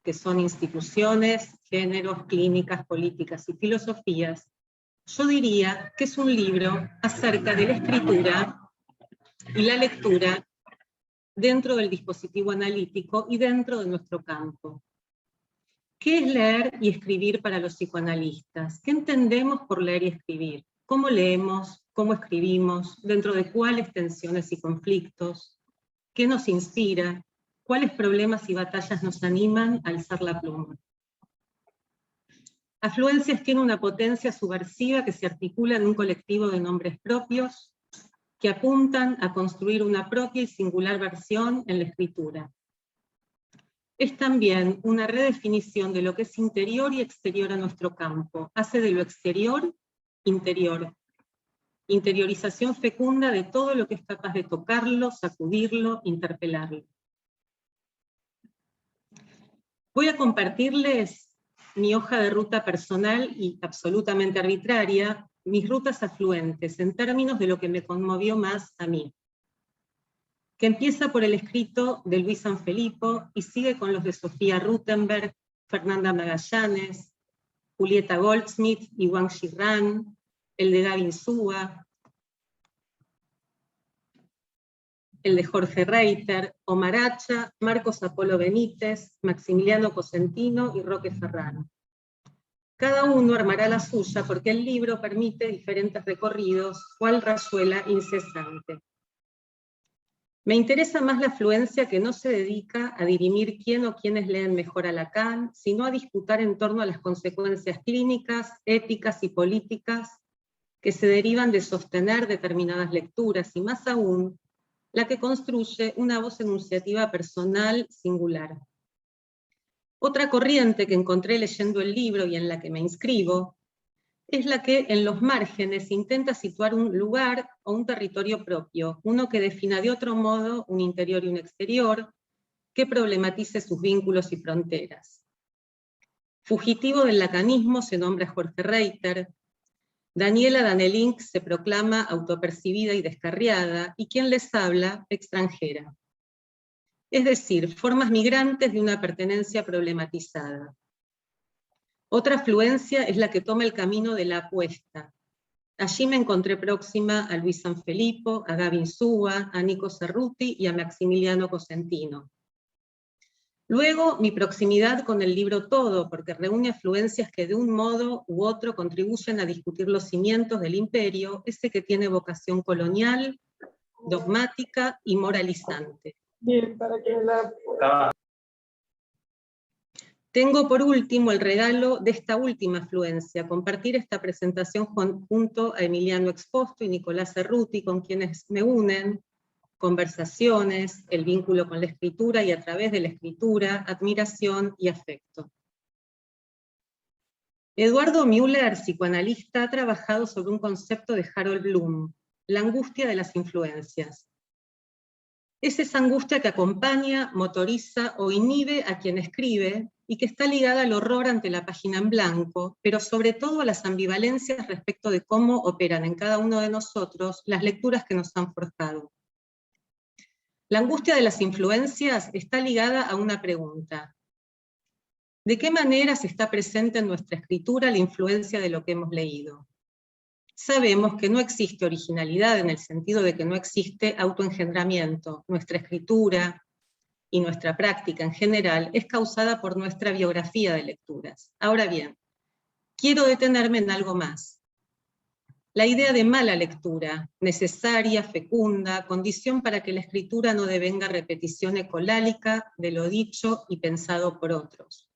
que son instituciones, géneros, clínicas, políticas y filosofías, yo diría que es un libro acerca de la escritura y la lectura dentro del dispositivo analítico y dentro de nuestro campo. ¿Qué es leer y escribir para los psicoanalistas? ¿Qué entendemos por leer y escribir? ¿Cómo leemos? ¿Cómo escribimos? ¿Dentro de cuáles tensiones y conflictos? ¿Qué nos inspira? ¿Cuáles problemas y batallas nos animan a alzar la pluma? Afluencias tiene una potencia subversiva que se articula en un colectivo de nombres propios que apuntan a construir una propia y singular versión en la escritura. Es también una redefinición de lo que es interior y exterior a nuestro campo. Hace de lo exterior, interior. Interiorización fecunda de todo lo que es capaz de tocarlo, sacudirlo, interpelarlo. Voy a compartirles mi hoja de ruta personal y absolutamente arbitraria, mis rutas afluentes, en términos de lo que me conmovió más a mí, que empieza por el escrito de Luis Sanfilippo y sigue con los de Sofía Ruttenberg, Fernanda Magallanes, Julieta Goldsmith y Wang Xirran, el de Gavin Súa, el de Jorge Reiter, Omar Hacha, Marcos Apolo Benítez, Maximiliano Cosentino y Roque Ferraro. Cada uno armará la suya porque el libro permite diferentes recorridos, cual rayuela incesante. Me interesa más la afluencia que no se dedica a dirimir quién o quiénes leen mejor a Lacan, sino a disputar en torno a las consecuencias clínicas, éticas y políticas que se derivan de sostener determinadas lecturas, y más aún, la que construye una voz enunciativa personal singular. Otra corriente que encontré leyendo el libro y en la que me inscribo, es la que en los márgenes intenta situar un lugar o un territorio propio, uno que defina de otro modo un interior y un exterior, que problematice sus vínculos y fronteras. Fugitivo del lacanismo se nombra Jorge Reiter, Daniela Danelink se proclama autopercibida y descarriada, y quien les habla, extranjera. Es decir, formas migrantes de una pertenencia problematizada. Otra afluencia es la que toma el camino de la apuesta. Allí me encontré próxima a Luis Sanfilippo, a Gavin Súa, a Nico Cerruti y a Maximiliano Cosentino. Luego, mi proximidad con el libro todo, porque reúne afluencias que de un modo u otro contribuyen a discutir los cimientos del imperio, ese que tiene vocación colonial, dogmática y moralizante. Bien, para que la... Tengo por último el regalo de esta última afluencia, compartir esta presentación junto a Emiliano Exposto y Nicolás Cerruti, con quienes me unen conversaciones, el vínculo con la escritura y a través de la escritura, admiración y afecto. Eduardo Müller, psicoanalista, ha trabajado sobre un concepto de Harold Bloom, la angustia de las influencias. Es esa angustia que acompaña, motoriza o inhibe a quien escribe y que está ligada al horror ante la página en blanco, pero sobre todo a las ambivalencias respecto de cómo operan en cada uno de nosotros las lecturas que nos han forjado. La angustia de las influencias está ligada a una pregunta. ¿De qué manera se está presente en nuestra escritura la influencia de lo que hemos leído? Sabemos que no existe originalidad en el sentido de que no existe autoengendramiento. Nuestra escritura y nuestra práctica en general es causada por nuestra biografía de lecturas. Ahora bien, quiero detenerme en algo más. La idea de mala lectura, necesaria, fecunda, condición para que la escritura no devenga repetición ecolálica de lo dicho y pensado por otros.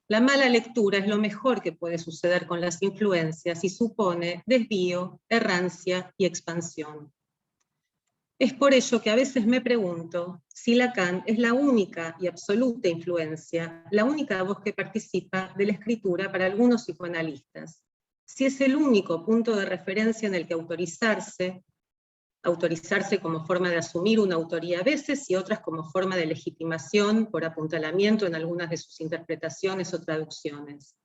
La mala lectura es lo mejor que puede suceder con las influencias y supone desvío, errancia y expansión. Es por ello que a veces me pregunto si Lacan es la única y absoluta influencia, la única voz que participa de la escritura para algunos psicoanalistas. Si es el único punto de referencia en el que autorizarse como forma de asumir una autoría a veces y otras como forma de legitimación por apuntalamiento en algunas de sus interpretaciones o traducciones.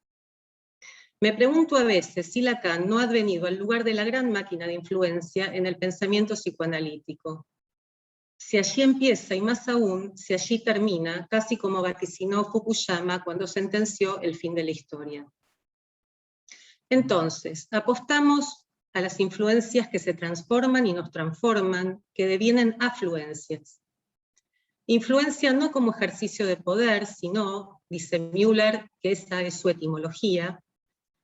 Me pregunto a veces si Lacan no ha venido al lugar de la gran máquina de influencia en el pensamiento psicoanalítico. Si allí empieza y más aún, si allí termina, casi como vaticinó Fukuyama cuando sentenció el fin de la historia. Entonces, apostamos a las influencias que se transforman y nos transforman, que devienen afluencias. Influencia no como ejercicio de poder, sino, dice Müller, que esa es su etimología,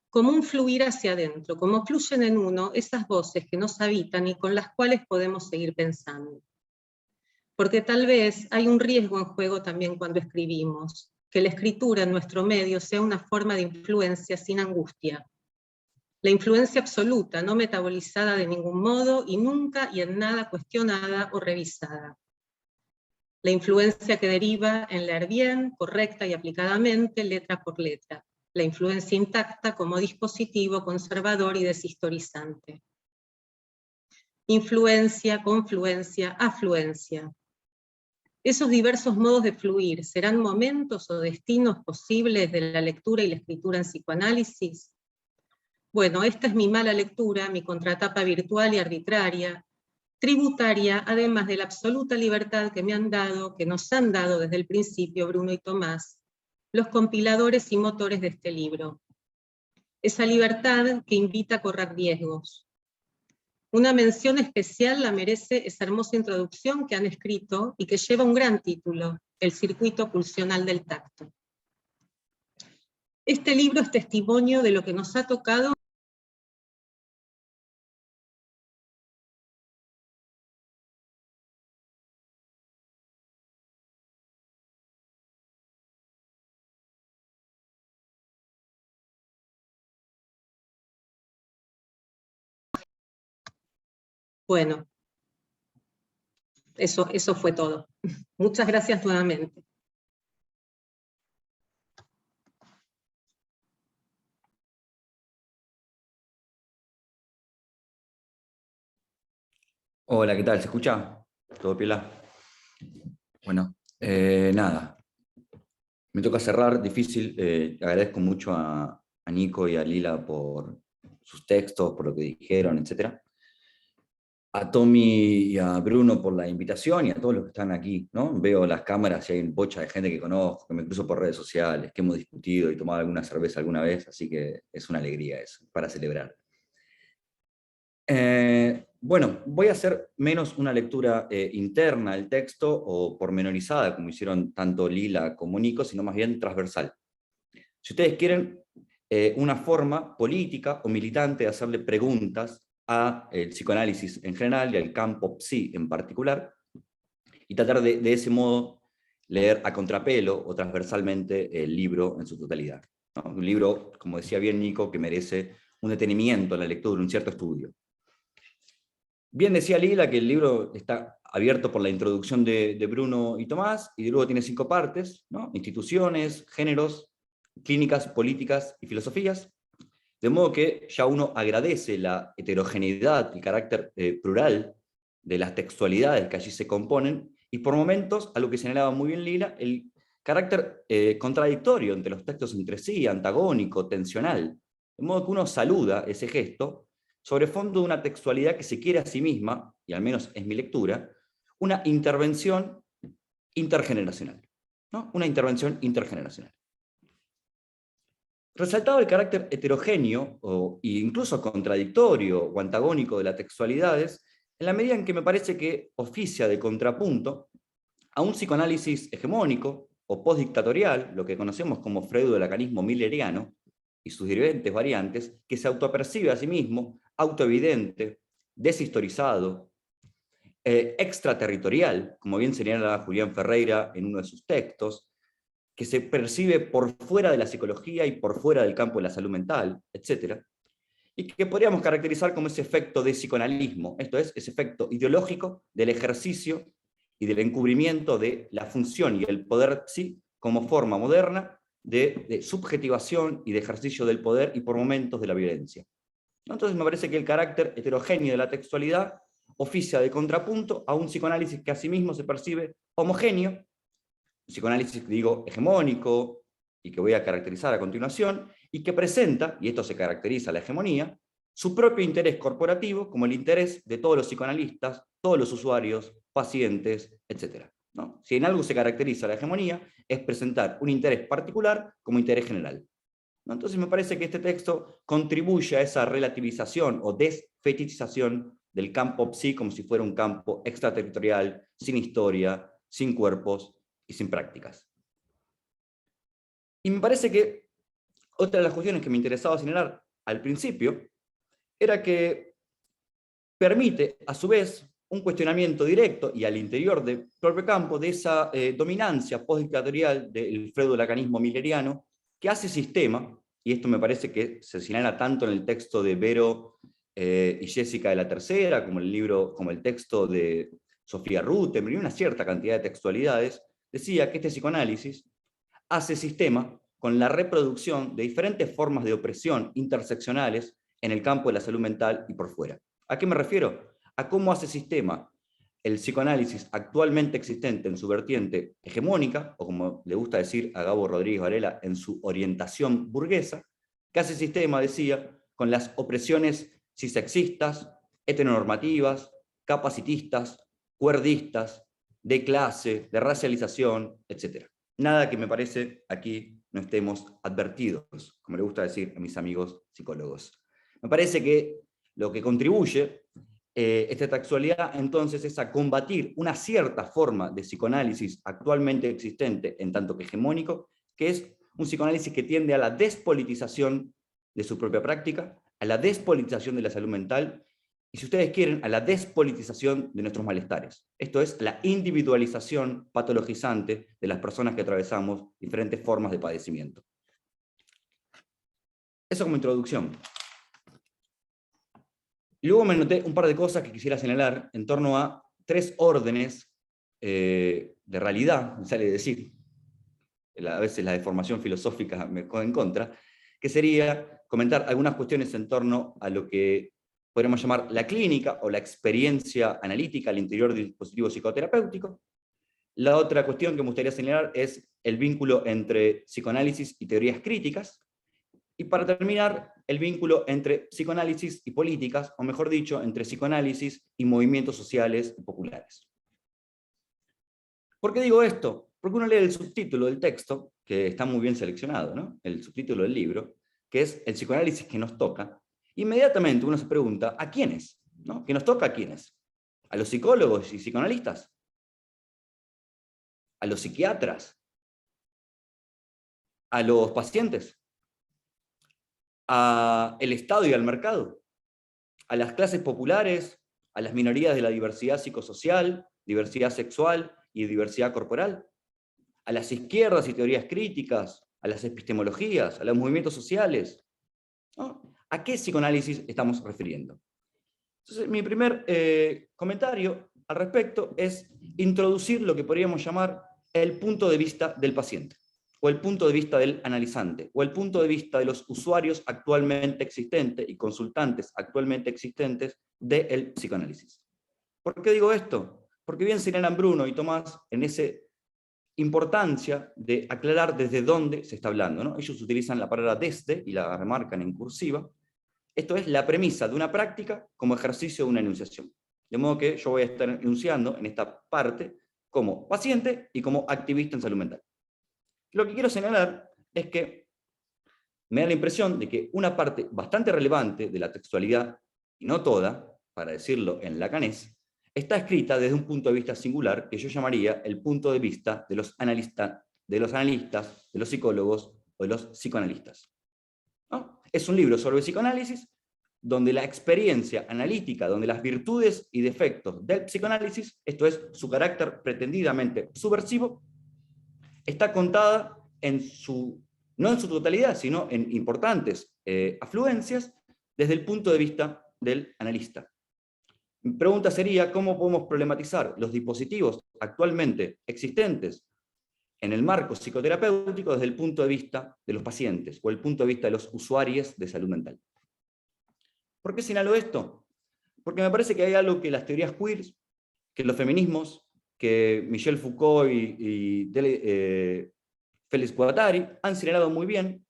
como un fluir hacia adentro, como fluyen en uno esas voces que nos habitan y con las cuales podemos seguir pensando. Porque tal vez hay un riesgo en juego también cuando escribimos, que la escritura en nuestro medio sea una forma de influencia sin angustia. La influencia absoluta, no metabolizada de ningún modo y nunca y en nada cuestionada o revisada. La influencia que deriva en leer bien, correcta y aplicadamente, letra por letra. La influencia intacta como dispositivo conservador y deshistorizante. Influencia, confluencia, afluencia. Esos diversos modos de fluir, ¿serán momentos o destinos posibles de la lectura y la escritura en psicoanálisis? Bueno, esta es mi mala lectura, mi contratapa virtual y arbitraria, tributaria, además de la absoluta libertad que me han dado, que nos han dado desde el principio Bruno y Tomás, los compiladores y motores de este libro. Esa libertad que invita a correr riesgos. Una mención especial la merece esa hermosa introducción que han escrito y que lleva un gran título, El circuito pulsional del tacto. Este libro es testimonio de lo que nos ha tocado Bueno, eso fue todo. Muchas gracias nuevamente. Hola, ¿qué tal? ¿Se escucha? ¿Todo piola? Bueno, nada. Me toca cerrar, difícil. Agradezco mucho a Nico y a Lila por sus textos, por lo que dijeron, etc. A Tommy y a Bruno por la invitación y a todos los que están aquí, ¿no? Veo las cámaras y hay un bocha de gente que conozco, que me cruzo por redes sociales, que hemos discutido y tomado alguna cerveza alguna vez, así que es una alegría eso, para celebrar. Bueno, voy a hacer menos una lectura interna del texto o pormenorizada, como hicieron tanto Lila como Nico, sino más bien transversal. Si ustedes quieren, una forma política o militante de hacerle preguntas al psicoanálisis en general y al campo psi en particular, y tratar de ese modo leer a contrapelo o transversalmente el libro en su totalidad, ¿no? Un libro, como decía bien Nico, que merece un detenimiento en la lectura, un cierto estudio. Bien decía Lila que el libro está abierto por la introducción de Bruno y Tomás, y luego tiene 5 partes, ¿no? Instituciones, géneros, clínicas, políticas y filosofías, de modo que ya uno agradece la heterogeneidad, el carácter plural de las textualidades que allí se componen, y por momentos, a lo que señalaba muy bien Lila, el carácter contradictorio entre los textos entre sí, antagónico, tensional, de modo que uno saluda ese gesto sobre fondo de una textualidad que se quiere a sí misma, y al menos es mi lectura, una intervención intergeneracional, ¿no? Una intervención intergeneracional. Resaltado el carácter heterogéneo e incluso contradictorio o antagónico de las textualidades, en la medida en que me parece que oficia de contrapunto a un psicoanálisis hegemónico o postdictatorial, lo que conocemos como freudo-lacanismo milleriano, y sus diferentes variantes, que se autopercibe a sí mismo, autoevidente, deshistorizado, extraterritorial, como bien señala Julián Ferreira en uno de sus textos, que se percibe por fuera de la psicología y por fuera del campo de la salud mental, etc. Y que podríamos caracterizar como ese efecto de psicoanalismo, esto es, ese efecto ideológico del ejercicio y del encubrimiento de la función y el poder sí como forma moderna de subjetivación y de ejercicio del poder y por momentos de la violencia. Entonces me parece que el carácter heterogéneo de la textualidad oficia de contrapunto a un psicoanálisis que a sí mismo se percibe homogéneo, un psicoanálisis, digo, hegemónico, y que voy a caracterizar a continuación, y que presenta, y esto se caracteriza la hegemonía, su propio interés corporativo como el interés de todos los psicoanalistas, todos los usuarios, pacientes, etc. ¿No? Si en algo se caracteriza la hegemonía, es presentar un interés particular como interés general. ¿No? Entonces me parece que este texto contribuye a esa relativización o desfetichización del campo psi como si fuera un campo extraterritorial, sin historia, sin cuerpos y sin prácticas. Y me parece que otra de las cuestiones que me interesaba señalar al principio era que permite, a su vez, un cuestionamiento directo y al interior del propio campo de esa dominancia postdictatorial del freudo-lacanismo milleriano que hace sistema, y esto me parece que se señala tanto en el texto de Vero y Jessica de la Tercera, como el texto de Sofía Rutem, y una cierta cantidad de textualidades, decía que este psicoanálisis hace sistema con la reproducción de diferentes formas de opresión interseccionales en el campo de la salud mental y por fuera. ¿A qué me refiero? A cómo hace sistema el psicoanálisis actualmente existente en su vertiente hegemónica, o como le gusta decir a Gabo Rodríguez Varela, en su orientación burguesa, que hace sistema, decía, con las opresiones cisexistas, heteronormativas, capacitistas, cuerdistas, de clase, de racialización, etc. Nada que me parece aquí no estemos advertidos, como le gusta decir a mis amigos psicólogos. Me parece que lo que contribuye esta textualidad entonces es a combatir una cierta forma de psicoanálisis actualmente existente en tanto que hegemónico, que es un psicoanálisis que tiende a la despolitización de su propia práctica, a la despolitización de la salud mental, y si ustedes quieren, a la despolitización de nuestros malestares. Esto es la individualización patologizante de las personas que atravesamos diferentes formas de padecimiento. Eso como introducción. Y luego me noté un par de cosas que quisiera señalar en torno a 3 órdenes de realidad, me sale decir, a veces la deformación filosófica me juega en contra, que sería comentar algunas cuestiones en torno a lo que podríamos llamar la clínica o la experiencia analítica al interior del dispositivo psicoterapéutico. La otra cuestión que me gustaría señalar es el vínculo entre psicoanálisis y teorías críticas. Y para terminar, el vínculo entre psicoanálisis y políticas, o mejor dicho, entre psicoanálisis y movimientos sociales y populares. ¿Por qué digo esto? Porque uno lee el subtítulo del texto, que está muy bien seleccionado, ¿no? El subtítulo del libro, que es El psicoanálisis que nos toca. Inmediatamente uno se pregunta, ¿a quiénes? ¿no? ¿Que nos toca a quiénes? ¿A los psicólogos y psicoanalistas? ¿A los psiquiatras? ¿A los pacientes? ¿Al Estado y al mercado? ¿A las clases populares? ¿A las minorías de la diversidad psicosocial, diversidad sexual y diversidad corporal? ¿A las izquierdas y teorías críticas? ¿A las epistemologías? ¿A los movimientos sociales? ¿No? ¿A qué psicoanálisis estamos refiriendo? Entonces, mi primer comentario al respecto es introducir lo que podríamos llamar el punto de vista del paciente, o el punto de vista del analizante, o el punto de vista de los usuarios actualmente existentes y consultantes actualmente existentes del psicoanálisis. ¿Por qué digo esto? Porque bien señalan Bruno y Tomás en esa importancia de aclarar desde dónde se está hablando, ¿no? Ellos utilizan la palabra desde y la remarcan en cursiva. Esto es la premisa de una práctica como ejercicio de una enunciación. De modo que yo voy a estar enunciando en esta parte como paciente y como activista en salud mental. Lo que quiero señalar es que me da la impresión de que una parte bastante relevante de la textualidad, y no toda, para decirlo en lacanés, está escrita desde un punto de vista singular que yo llamaría el punto de vista de los analistas, de los psicólogos o de los psicoanalistas, ¿no? Es un libro sobre psicoanálisis donde la experiencia analítica, donde las virtudes y defectos del psicoanálisis, esto es, su carácter pretendidamente subversivo, está contada no en su totalidad, sino en importantes afluencias, desde el punto de vista del analista. Mi pregunta sería, ¿cómo podemos problematizar los dispositivos actualmente existentes en el marco psicoterapéutico desde el punto de vista de los pacientes, o el punto de vista de los usuarios de salud mental? ¿Por qué señalo esto? Porque me parece que hay algo que las teorías queer, que los feminismos, que Michel Foucault y Félix Guattari han señalado muy bien,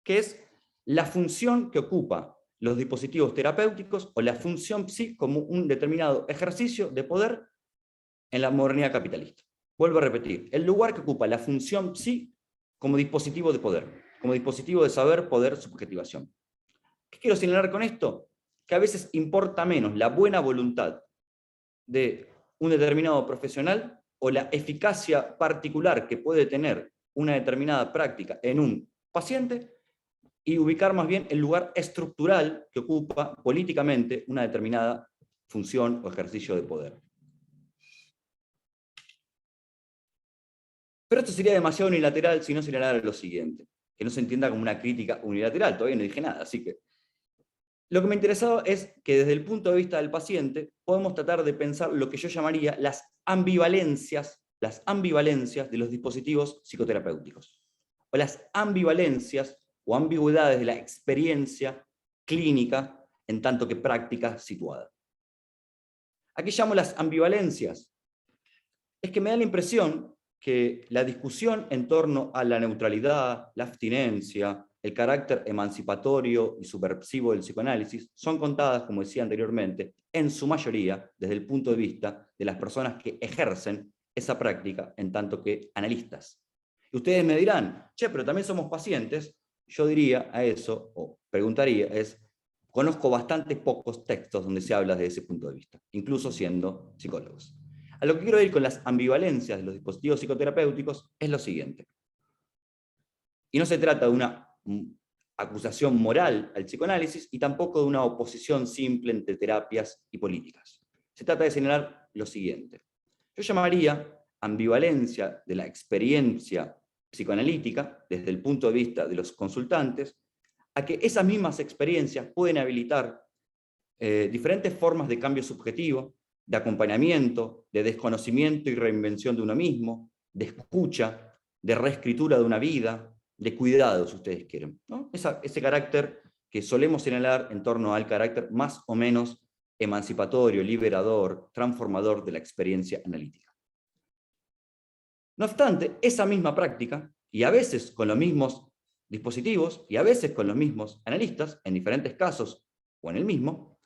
que es la función que ocupa los dispositivos terapéuticos, o la función psi como un determinado ejercicio de poder en la modernidad capitalista. Vuelvo a repetir, el lugar que ocupa la función psi como dispositivo de poder, como dispositivo de saber, poder, subjetivación. ¿Qué quiero señalar con esto? Que a veces importa menos la buena voluntad de un determinado profesional o la eficacia particular que puede tener una determinada práctica en un paciente, y ubicar más bien el lugar estructural que ocupa políticamente una determinada función o ejercicio de poder. Pero esto sería demasiado unilateral si no señalara lo siguiente, que no se entienda como una crítica unilateral, todavía no dije nada, así que lo que me interesaba es que desde el punto de vista del paciente podemos tratar de pensar lo que yo llamaría las ambivalencias de los dispositivos psicoterapéuticos, o las ambivalencias o ambigüedades de la experiencia clínica en tanto que práctica situada. ¿A qué llamo las ambivalencias? Es que me da la impresión que la discusión en torno a la neutralidad, la abstinencia, el carácter emancipatorio y subversivo del psicoanálisis son contadas, como decía anteriormente, en su mayoría desde el punto de vista de las personas que ejercen esa práctica en tanto que analistas. Y ustedes me dirán, che, pero también somos pacientes. Yo diría a eso, o preguntaría, conozco bastante pocos textos donde se habla de ese punto de vista, incluso siendo psicólogos. A lo que quiero ir con las ambivalencias de los dispositivos psicoterapéuticos es lo siguiente. Y no se trata de una acusación moral al psicoanálisis y tampoco de una oposición simple entre terapias y políticas. Se trata de señalar lo siguiente. Yo llamaría ambivalencia de la experiencia psicoanalítica desde el punto de vista de los consultantes a que esas mismas experiencias pueden habilitar diferentes formas de cambio subjetivo, de acompañamiento, de desconocimiento y reinvención de uno mismo, de escucha, de reescritura de una vida, de cuidado, si ustedes quieren, ¿no? Ese carácter que solemos señalar en torno al carácter más o menos emancipatorio, liberador, transformador de la experiencia analítica. No obstante, esa misma práctica, y a veces con los mismos dispositivos, y a veces con los mismos analistas, en diferentes casos o en el mismo,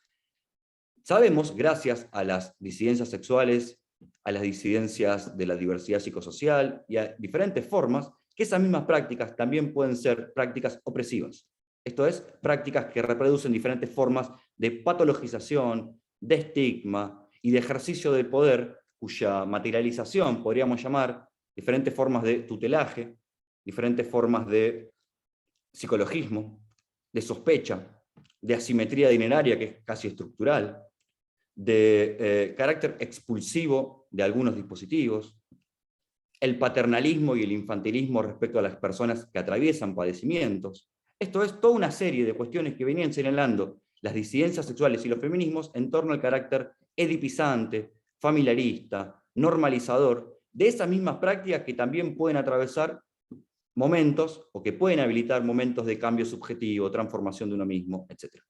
sabemos, gracias a las disidencias sexuales, a las disidencias de la diversidad psicosocial y a diferentes formas, que esas mismas prácticas también pueden ser prácticas opresivas. Esto es, prácticas que reproducen diferentes formas de patologización, de estigma y de ejercicio del poder, cuya materialización podríamos llamar diferentes formas de tutelaje, diferentes formas de psicologismo, de sospecha, de asimetría dineraria, que es casi estructural, de carácter expulsivo de algunos dispositivos, el paternalismo y el infantilismo respecto a las personas que atraviesan padecimientos. Esto es toda una serie de cuestiones que venían señalando las disidencias sexuales y los feminismos en torno al carácter edipizante, familiarista, normalizador, de esas mismas prácticas que también pueden atravesar momentos, o que pueden habilitar momentos de cambio subjetivo, transformación de uno mismo, etc.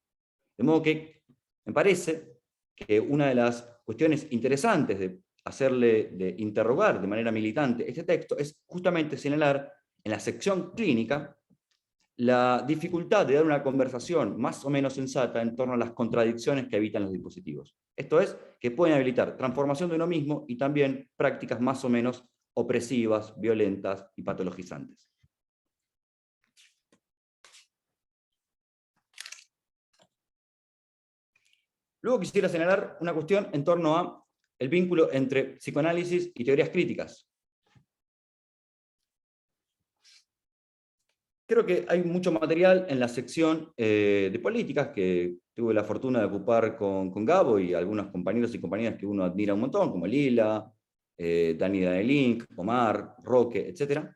De modo que me parece que una de las cuestiones interesantes de interrogar de manera militante este texto es justamente señalar en la sección clínica la dificultad de dar una conversación más o menos sensata en torno a las contradicciones que habitan los dispositivos. Esto es, que pueden habilitar transformación de uno mismo y también prácticas más o menos opresivas, violentas y patologizantes. Luego quisiera señalar una cuestión en torno a el vínculo entre psicoanálisis y teorías críticas. Creo que hay mucho material en la sección de políticas que tuve la fortuna de ocupar con Gabo y algunos compañeros y compañeras que uno admira un montón, como Lila, Dani Danelink, Omar, Roque, etc.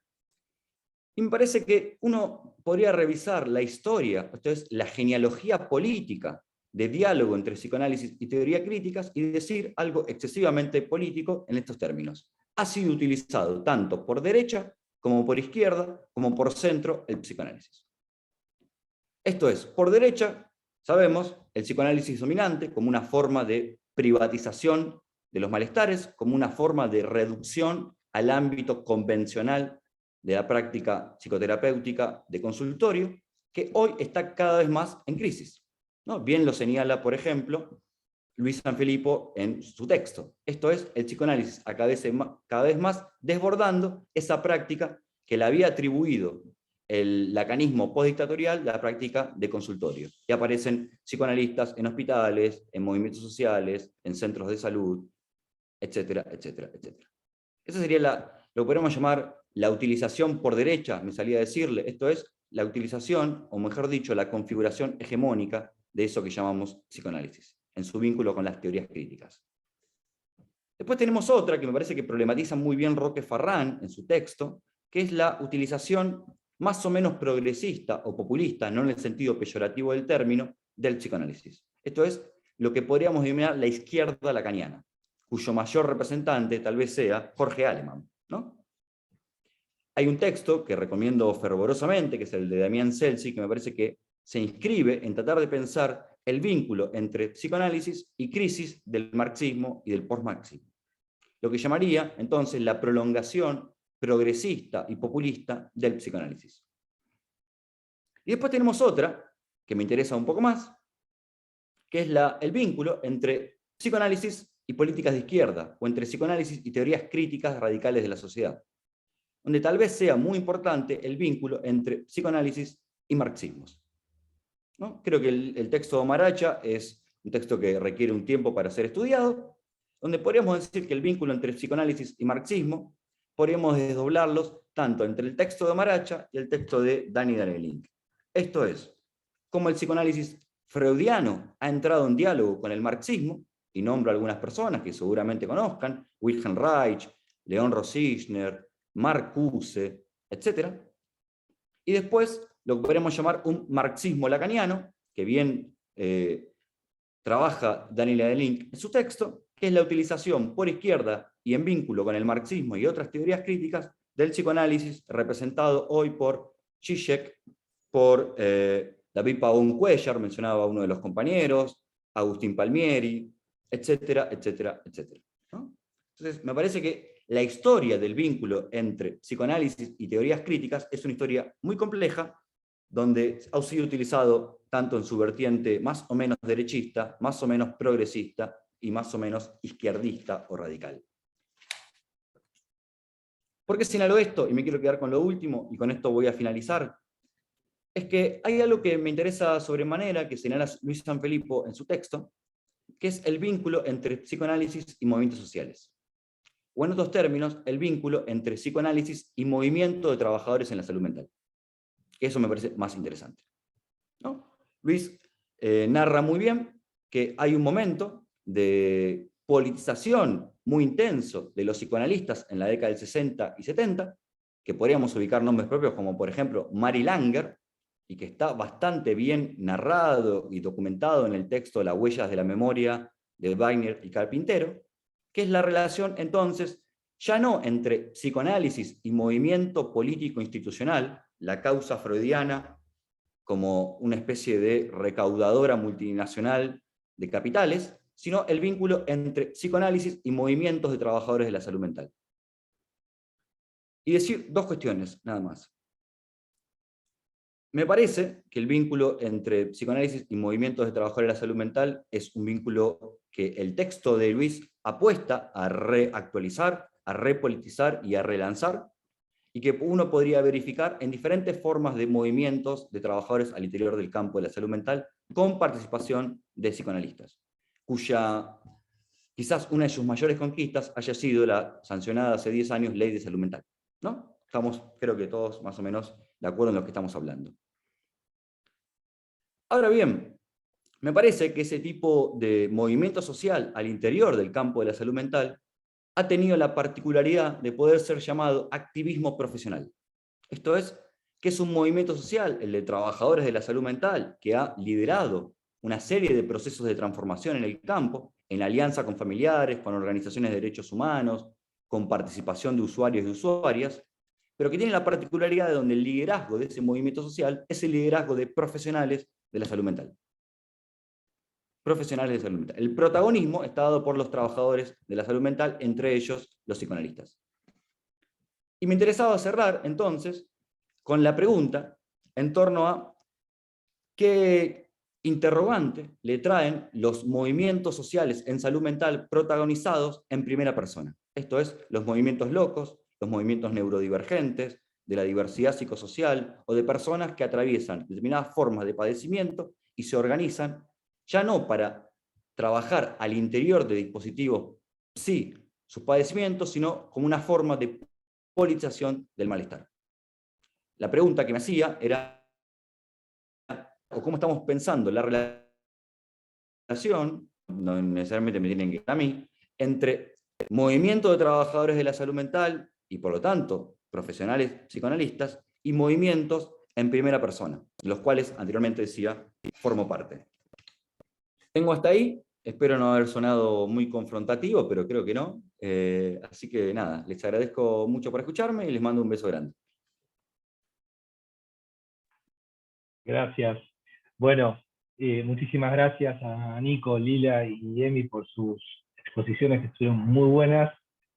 Y me parece que uno podría revisar la historia, esto es, la genealogía política de diálogo entre psicoanálisis y teoría críticas y decir algo excesivamente político en estos términos. Ha sido utilizado tanto por derecha como por izquierda, como por centro, el psicoanálisis. Esto es, por derecha, sabemos, el psicoanálisis dominante como una forma de privatización de los malestares, como una forma de reducción al ámbito convencional de la práctica psicoterapéutica de consultorio, que hoy está cada vez más en crisis, ¿no? Bien lo señala, por ejemplo, Luis Sanfilippo en su texto. Esto es, el psicoanálisis cada vez más desbordando esa práctica que le había atribuido el lacanismo postdictatorial, la práctica de consultorio. Y aparecen psicoanalistas en hospitales, en movimientos sociales, en centros de salud, etcétera, etcétera, etcétera. Esa sería lo que podemos llamar la utilización por derecha, me salía a decirle. Esto es, la utilización, o mejor dicho, la configuración hegemónica de eso que llamamos psicoanálisis, en su vínculo con las teorías críticas. Después tenemos otra que me parece que problematiza muy bien Roque Farrán en su texto, que es la utilización más o menos progresista o populista, no en el sentido peyorativo del término, del psicoanálisis. Esto es lo que podríamos denominar la izquierda lacaniana, cuyo mayor representante tal vez sea Jorge Aleman, ¿no? Hay un texto que recomiendo fervorosamente, que es el de Damián Celsi, que me parece que se inscribe en tratar de pensar el vínculo entre psicoanálisis y crisis del marxismo y del postmarxismo. Lo que llamaría, entonces, la prolongación progresista y populista del psicoanálisis. Y después tenemos otra, que me interesa un poco más, que es el vínculo entre psicoanálisis y políticas de izquierda, o entre psicoanálisis y teorías críticas radicales de la sociedad, donde tal vez sea muy importante el vínculo entre psicoanálisis y marxismos, ¿no? Creo que el texto de Omaracha es un texto que requiere un tiempo para ser estudiado, donde podríamos decir que el vínculo entre psicoanálisis y marxismo podríamos desdoblarlos tanto entre el texto de Omaracha y el texto de Dani Danelink. Esto es, cómo el psicoanálisis freudiano ha entrado en diálogo con el marxismo, y nombro a algunas personas que seguramente conozcan, Wilhelm Reich, León Rosichner, Marcuse, etc. Y después lo que podríamos llamar un marxismo lacaniano, que bien trabaja Dani Danelink en su texto, que es la utilización por izquierda y en vínculo con el marxismo y otras teorías críticas del psicoanálisis, representado hoy por Zizek, por David Pavón Cuellar, mencionaba uno de los compañeros, Agustín Palmieri, etcétera, etcétera, etcétera, ¿no? Entonces, me parece que la historia del vínculo entre psicoanálisis y teorías críticas es una historia muy compleja, donde ha sido utilizado tanto en su vertiente más o menos derechista, más o menos progresista y más o menos izquierdista o radical. ¿Por qué señalo esto? Y me quiero quedar con lo último, y con esto voy a finalizar. Es que hay algo que me interesa sobremanera, que señala Luis Sanfilippo en su texto, que es el vínculo entre psicoanálisis y movimientos sociales. O en otros términos, el vínculo entre psicoanálisis y movimiento de trabajadores en la salud mental. Eso me parece más interesante, ¿no? Luis narra muy bien que hay un momento de politización muy intenso de los psicoanalistas en la década del 60 y 70, que podríamos ubicar nombres propios como por ejemplo Mary Langer, y que está bastante bien narrado y documentado en el texto Las huellas de la memoria de Wagner y Carpintero, que es la relación entonces ya no entre psicoanálisis y movimiento político institucional, la causa freudiana como una especie de recaudadora multinacional de capitales, sino el vínculo entre psicoanálisis y movimientos de trabajadores de la salud mental. Y decir dos cuestiones, nada más. Me parece que el vínculo entre psicoanálisis y movimientos de trabajadores de la salud mental es un vínculo que el texto de Luis apuesta a reactualizar, a repolitizar y a relanzar, y que uno podría verificar en diferentes formas de movimientos de trabajadores al interior del campo de la salud mental con participación de psicoanalistas, cuya quizás una de sus mayores conquistas haya sido la sancionada hace 10 años Ley de Salud Mental, ¿no? Estamos, creo que todos más o menos de acuerdo en lo que estamos hablando. Ahora bien, me parece que ese tipo de movimiento social al interior del campo de la salud mental ha tenido la particularidad de poder ser llamado activismo profesional. Esto es, que es un movimiento social, el de trabajadores de la salud mental, que ha liderado una serie de procesos de transformación en el campo, en alianza con familiares, con organizaciones de derechos humanos, con participación de usuarios y usuarias, pero que tiene la particularidad de donde el liderazgo de ese movimiento social es el liderazgo de profesionales de la salud mental. Profesionales de salud mental. El protagonismo está dado por los trabajadores de la salud mental, entre ellos los psicoanalistas. Y me interesaba cerrar, entonces, con la pregunta en torno a qué interrogante le traen los movimientos sociales en salud mental protagonizados en primera persona. Esto es, los movimientos locos, los movimientos neurodivergentes, de la diversidad psicosocial o de personas que atraviesan determinadas formas de padecimiento y se organizan ya no para trabajar al interior de dispositivos, sí, sus padecimientos, sino como una forma de politización del malestar. La pregunta que me hacía era, o cómo estamos pensando la relación, no necesariamente me tienen que ir a mí, entre movimiento de trabajadores de la salud mental y por lo tanto profesionales psicoanalistas y movimientos en primera persona, de los cuales anteriormente decía, formo parte. Tengo hasta ahí, espero no haber sonado muy confrontativo, pero creo que no. Así que nada, les agradezco mucho por escucharme y les mando un beso grande. Gracias. Bueno, muchísimas gracias a Nico, Lila y Emi por sus exposiciones que estuvieron muy buenas.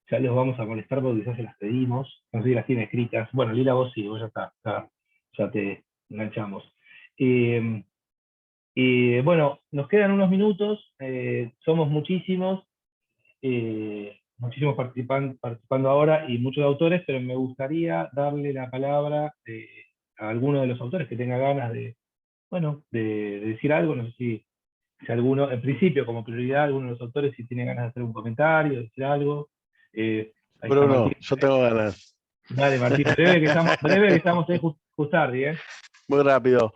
Ya los vamos a molestar porque quizás se las pedimos. No sé si las tiene escritas. Bueno, Lila, vos sí, vos ya está, ya te enganchamos. Bueno, nos quedan unos minutos, somos muchísimos, muchísimos participando ahora y muchos autores, pero me gustaría darle la palabra a alguno de los autores que tenga ganas de, bueno, de decir algo. No sé si alguno, en principio, como prioridad, alguno de los autores si tiene ganas de hacer un comentario, decir algo. Ahí Bruno, Martín. yo tengo ganas. Dale, Martín, breve que estamos en Justardi, ¿eh? Muy rápido.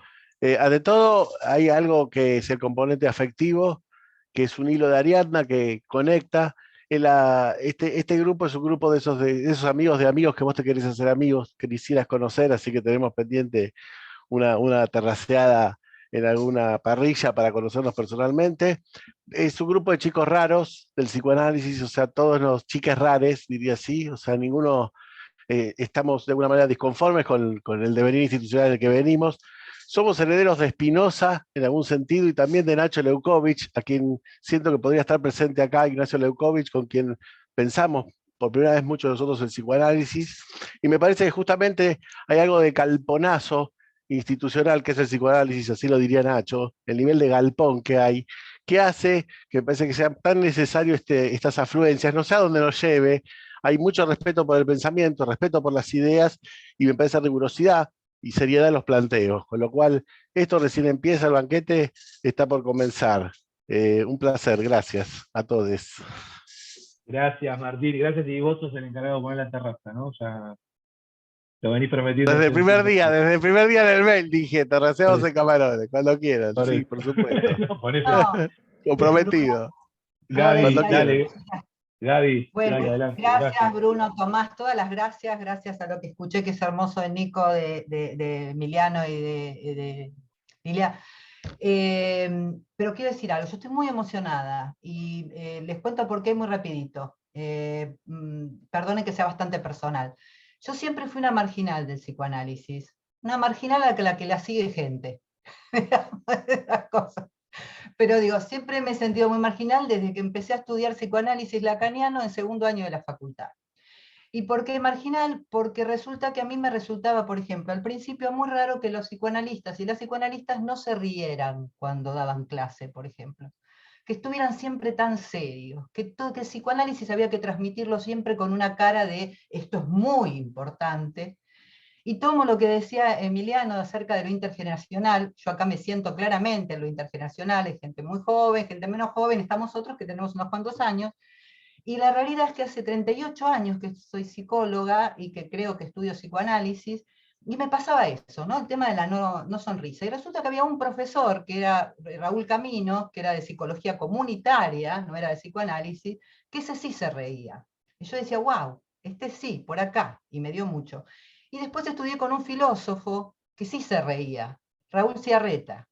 Ante todo, hay algo que es el componente afectivo, que es un hilo de Ariadna que conecta. Este grupo es un grupo de esos amigos que vos te querés hacer amigos, que quisieras conocer, así que tenemos pendiente una terraceada en alguna parrilla para conocernos personalmente. Es un grupo de chicos raros del psicoanálisis, o sea, todos los chiques rares, diría así, o sea, ninguno estamos de alguna manera disconformes con el devenir institucional en el que venimos. Somos herederos de Spinoza, en algún sentido, y también de Nacho Leukovich, a quien siento que podría estar presente acá, Ignacio Leukovich, con quien pensamos por primera vez muchos de nosotros el psicoanálisis, y me parece que justamente hay algo de calponazo institucional que es el psicoanálisis, así lo diría Nacho, el nivel de galpón que hay, que hace que me parece que sea tan necesario estas afluencias, no sé a dónde nos lleve. Hay mucho respeto por el pensamiento, respeto por las ideas, y me parece rigurosidad y seriedad en los planteos, con lo cual esto recién empieza, el banquete está por comenzar. Un placer, gracias a todos. Gracias, Martín, gracias, y vos sos el encargado de poner la terraza, ¿no? Ya lo venís prometiendo. Desde el primer día, desde el primer día del mail dije, terraceamos Sí. en Camarones, cuando quieran, Por sí, eso. por supuesto. No, por eso. No, Comprometido. Gaby, Cuando dale. quieran. Gaby, bueno, dale, adelante. gracias Bruno, Tomás, todas las gracias, gracias a lo que escuché que es hermoso de Nico, de Emiliano y de Lilia. Pero quiero decir algo, yo estoy muy emocionada y les cuento por qué muy rapidito. Perdonen que sea bastante personal. Yo siempre fui una marginal del psicoanálisis, una marginal a la que la sigue gente. Las cosas. Pero digo, siempre me he sentido muy marginal desde que empecé a estudiar psicoanálisis lacaniano en segundo año de la facultad. ¿Y por qué marginal? Porque resulta que a mí me resultaba, por ejemplo, al principio muy raro que los psicoanalistas y las psicoanalistas no se rieran cuando daban clase, por ejemplo. Que estuvieran siempre tan serios, que el psicoanálisis había que transmitirlo siempre con una cara de esto es muy importante. Y tomo lo que decía Emiliano acerca de lo intergeneracional. Yo acá me siento claramente en lo intergeneracional, hay gente muy joven, gente menos joven, estamos otros que tenemos unos cuantos años. Y la realidad es que hace 38 años que soy psicóloga y que creo que estudio psicoanálisis, y me pasaba eso, ¿no? El tema de la no sonrisa. Y resulta que había un profesor, que era Raúl Camino, que era de psicología comunitaria, no era de psicoanálisis, que ese sí se reía. Y yo decía, wow, este sí, por acá, y me dio mucho. Y después estudié con un filósofo que sí se reía, Raúl Ciarreta.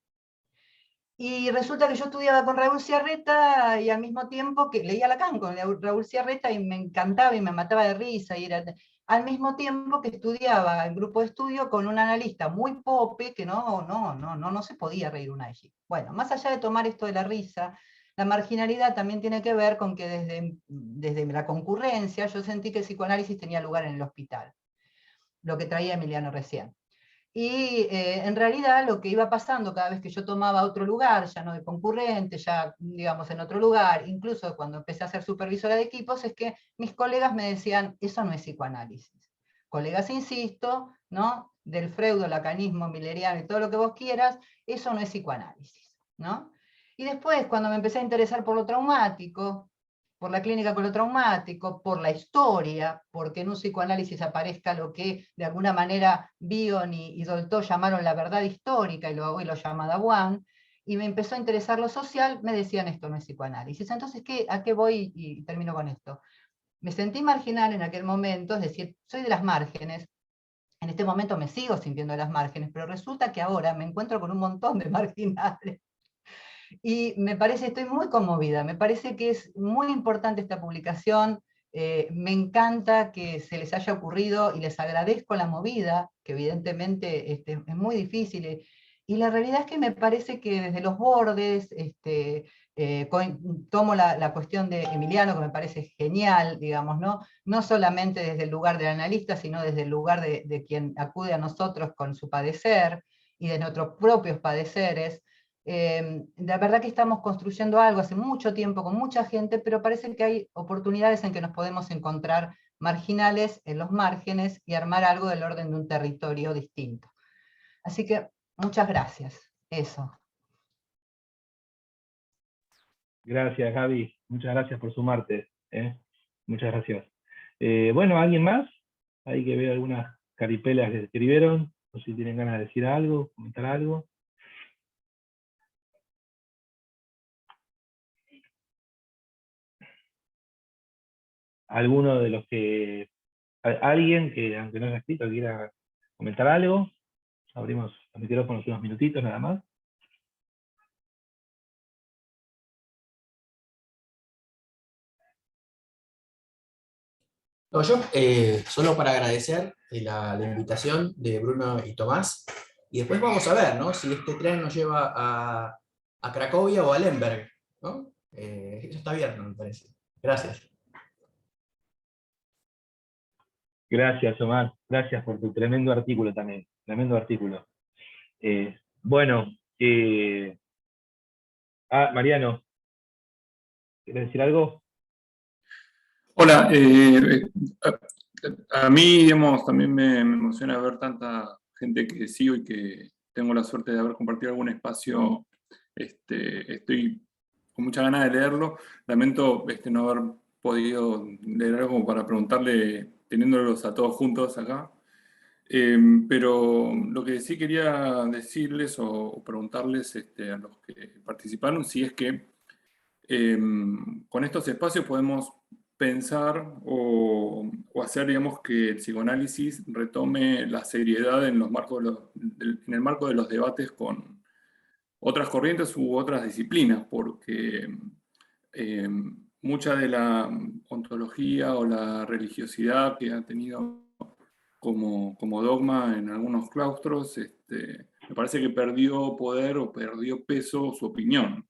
Y resulta que yo estudiaba con Raúl Ciarreta y al mismo tiempo que leía Lacan con Raúl Ciarreta y me encantaba y me mataba de risa. Y era, al mismo tiempo que estudiaba en grupo de estudio con un analista muy pope que no se podía reír una allí. Bueno, más allá de tomar esto de la risa, la marginalidad también tiene que ver con que desde la concurrencia yo sentí que el psicoanálisis tenía lugar en el hospital, lo que traía Emiliano recién. Y en realidad lo que iba pasando cada vez que yo tomaba otro lugar, ya no de concurrente, ya digamos en otro lugar, incluso cuando empecé a ser supervisora de equipos, es que mis colegas me decían, eso no es psicoanálisis. Colegas, insisto, ¿no? Del freudo-lacanismo, milleriano y todo lo que vos quieras, eso no es psicoanálisis, ¿no? Y después, cuando me empecé a interesar por lo traumático, por la clínica con lo traumático, por la historia, porque en un psicoanálisis aparezca lo que de alguna manera Bion y Dolto llamaron la verdad histórica, y hoy lo llama Dawan, y me empezó a interesar lo social, me decían esto no es psicoanálisis. Entonces, ¿a qué voy? Y termino con esto. Me sentí marginal en aquel momento, es decir, soy de las márgenes, en este momento me sigo sintiendo de las márgenes, pero resulta que ahora me encuentro con un montón de marginales. Y me parece, estoy muy conmovida, me parece que es muy importante esta publicación, me encanta que se les haya ocurrido y les agradezco la movida, que evidentemente es muy difícil, y la realidad es que me parece que desde los bordes, tomo la cuestión de Emiliano, que me parece genial, digamos, no solamente desde el lugar del analista, sino desde el lugar de quien acude a nosotros con su padecer, y de nuestros propios padeceres. La verdad que estamos construyendo algo hace mucho tiempo con mucha gente, pero parece que hay oportunidades en que nos podemos encontrar marginales en los márgenes y armar algo del orden de un territorio distinto. Así que muchas gracias. Eso. Gracias, Gaby. Muchas gracias por sumarte. Muchas gracias. Bueno, ¿alguien más? Hay que ver algunas caripelas que escribieron, o si tienen ganas de decir algo, comentar algo. ¿Alguno de los que... alguien que, aunque no haya escrito, quiera comentar algo? Abrimos los micrófonos unos minutitos nada más. No, yo solo para agradecer la invitación de Bruno y Tomás, y después vamos a ver, ¿no? Si este tren nos lleva a Cracovia o a Lemberg, ¿no? Eso está abierto, me parece. Gracias. Gracias, Omar. Gracias por tu tremendo artículo también. Tremendo artículo. Bueno, Mariano, ¿quieres decir algo? Hola, a mí, digamos, también me emociona ver tanta gente que sigo y que tengo la suerte de haber compartido algún espacio. Estoy mucha ganas de leerlo. Lamento no haber podido leer algo como para preguntarle, teniéndolos a todos juntos acá. Pero lo que sí quería decirles o preguntarles a los que participaron, si es que con estos espacios podemos pensar o hacer, digamos, que el psicoanálisis retome la seriedad en el marco de los debates con otras corrientes u otras disciplinas, porque mucha de la ontología o la religiosidad que ha tenido como dogma en algunos claustros, me parece que perdió poder o perdió peso su opinión.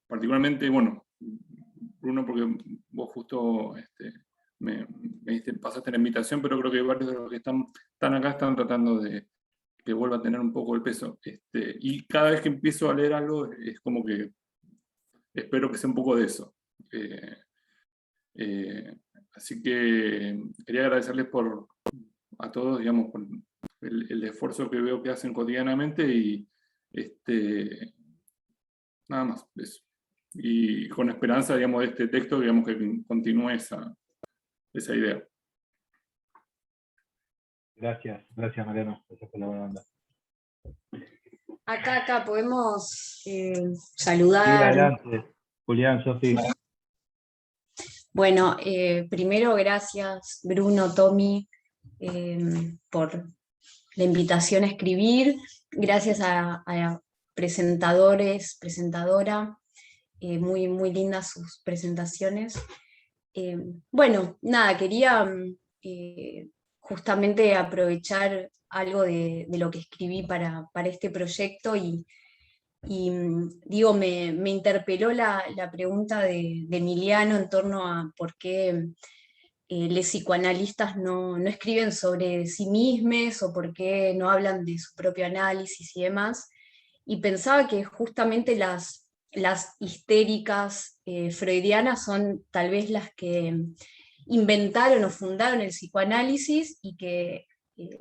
Particularmente, bueno, Bruno, porque vos justo pasaste la invitación, pero creo que varios de los que están acá están tratando de que vuelva a tener un poco el peso. Y cada vez que empiezo a leer algo, es como que espero que sea un poco de eso. Así que quería agradecerles a todos, digamos, por el esfuerzo que veo que hacen cotidianamente y nada más, eso. Y con esperanza, digamos, de este texto, digamos, que continúe esa idea. Gracias, Mariano, gracias por la buena onda. Acá podemos Sí, saludar. adelante, Julián, Sofi. Bueno, primero gracias Bruno, Tommy, por la invitación a escribir. Gracias a presentadores, presentadora, muy, muy lindas sus presentaciones. Bueno, nada, quería justamente aprovechar algo de lo que escribí para este proyecto y digo, me interpeló la pregunta de Emiliano en torno a por qué los psicoanalistas no escriben sobre sí mismos o por qué no hablan de su propio análisis y demás. Y pensaba que justamente las histéricas freudianas son tal vez las que inventaron o fundaron el psicoanálisis y que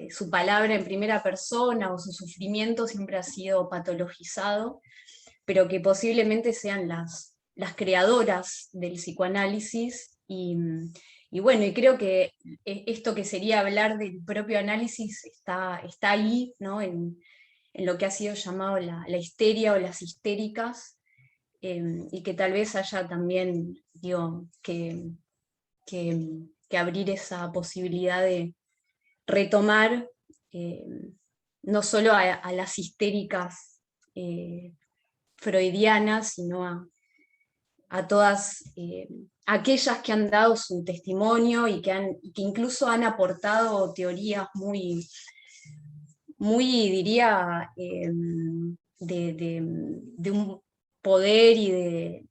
su palabra en primera persona o su sufrimiento siempre ha sido patologizado, pero que posiblemente sean las creadoras del psicoanálisis. Y bueno, y creo que esto que sería hablar del propio análisis está ahí, ¿no? En lo que ha sido llamado la histeria o las histéricas, y que tal vez haya también, digo, que abrir esa posibilidad de retomar no solo a las histéricas freudianas, sino a todas aquellas que han dado su testimonio y que incluso han aportado teorías muy, diría, de un poder y de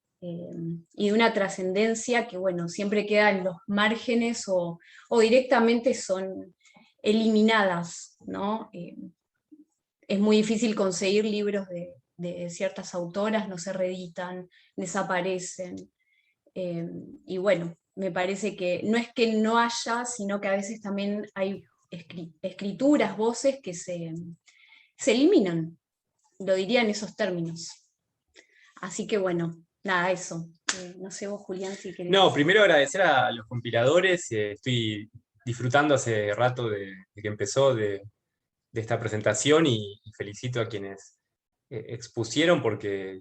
una trascendencia que, bueno, siempre queda en los márgenes o directamente son eliminadas, ¿no? Es muy difícil conseguir libros de ciertas autoras, no se reeditan, desaparecen. Y bueno, me parece que no es que no haya, sino que a veces también hay escrituras, voces que se eliminan, lo diría en esos términos. Así que bueno, nada, eso. No sé vos, Julián, si querés. No, primero agradecer a los compiladores. Estoy disfrutando hace rato de que empezó de esta presentación y felicito a quienes expusieron porque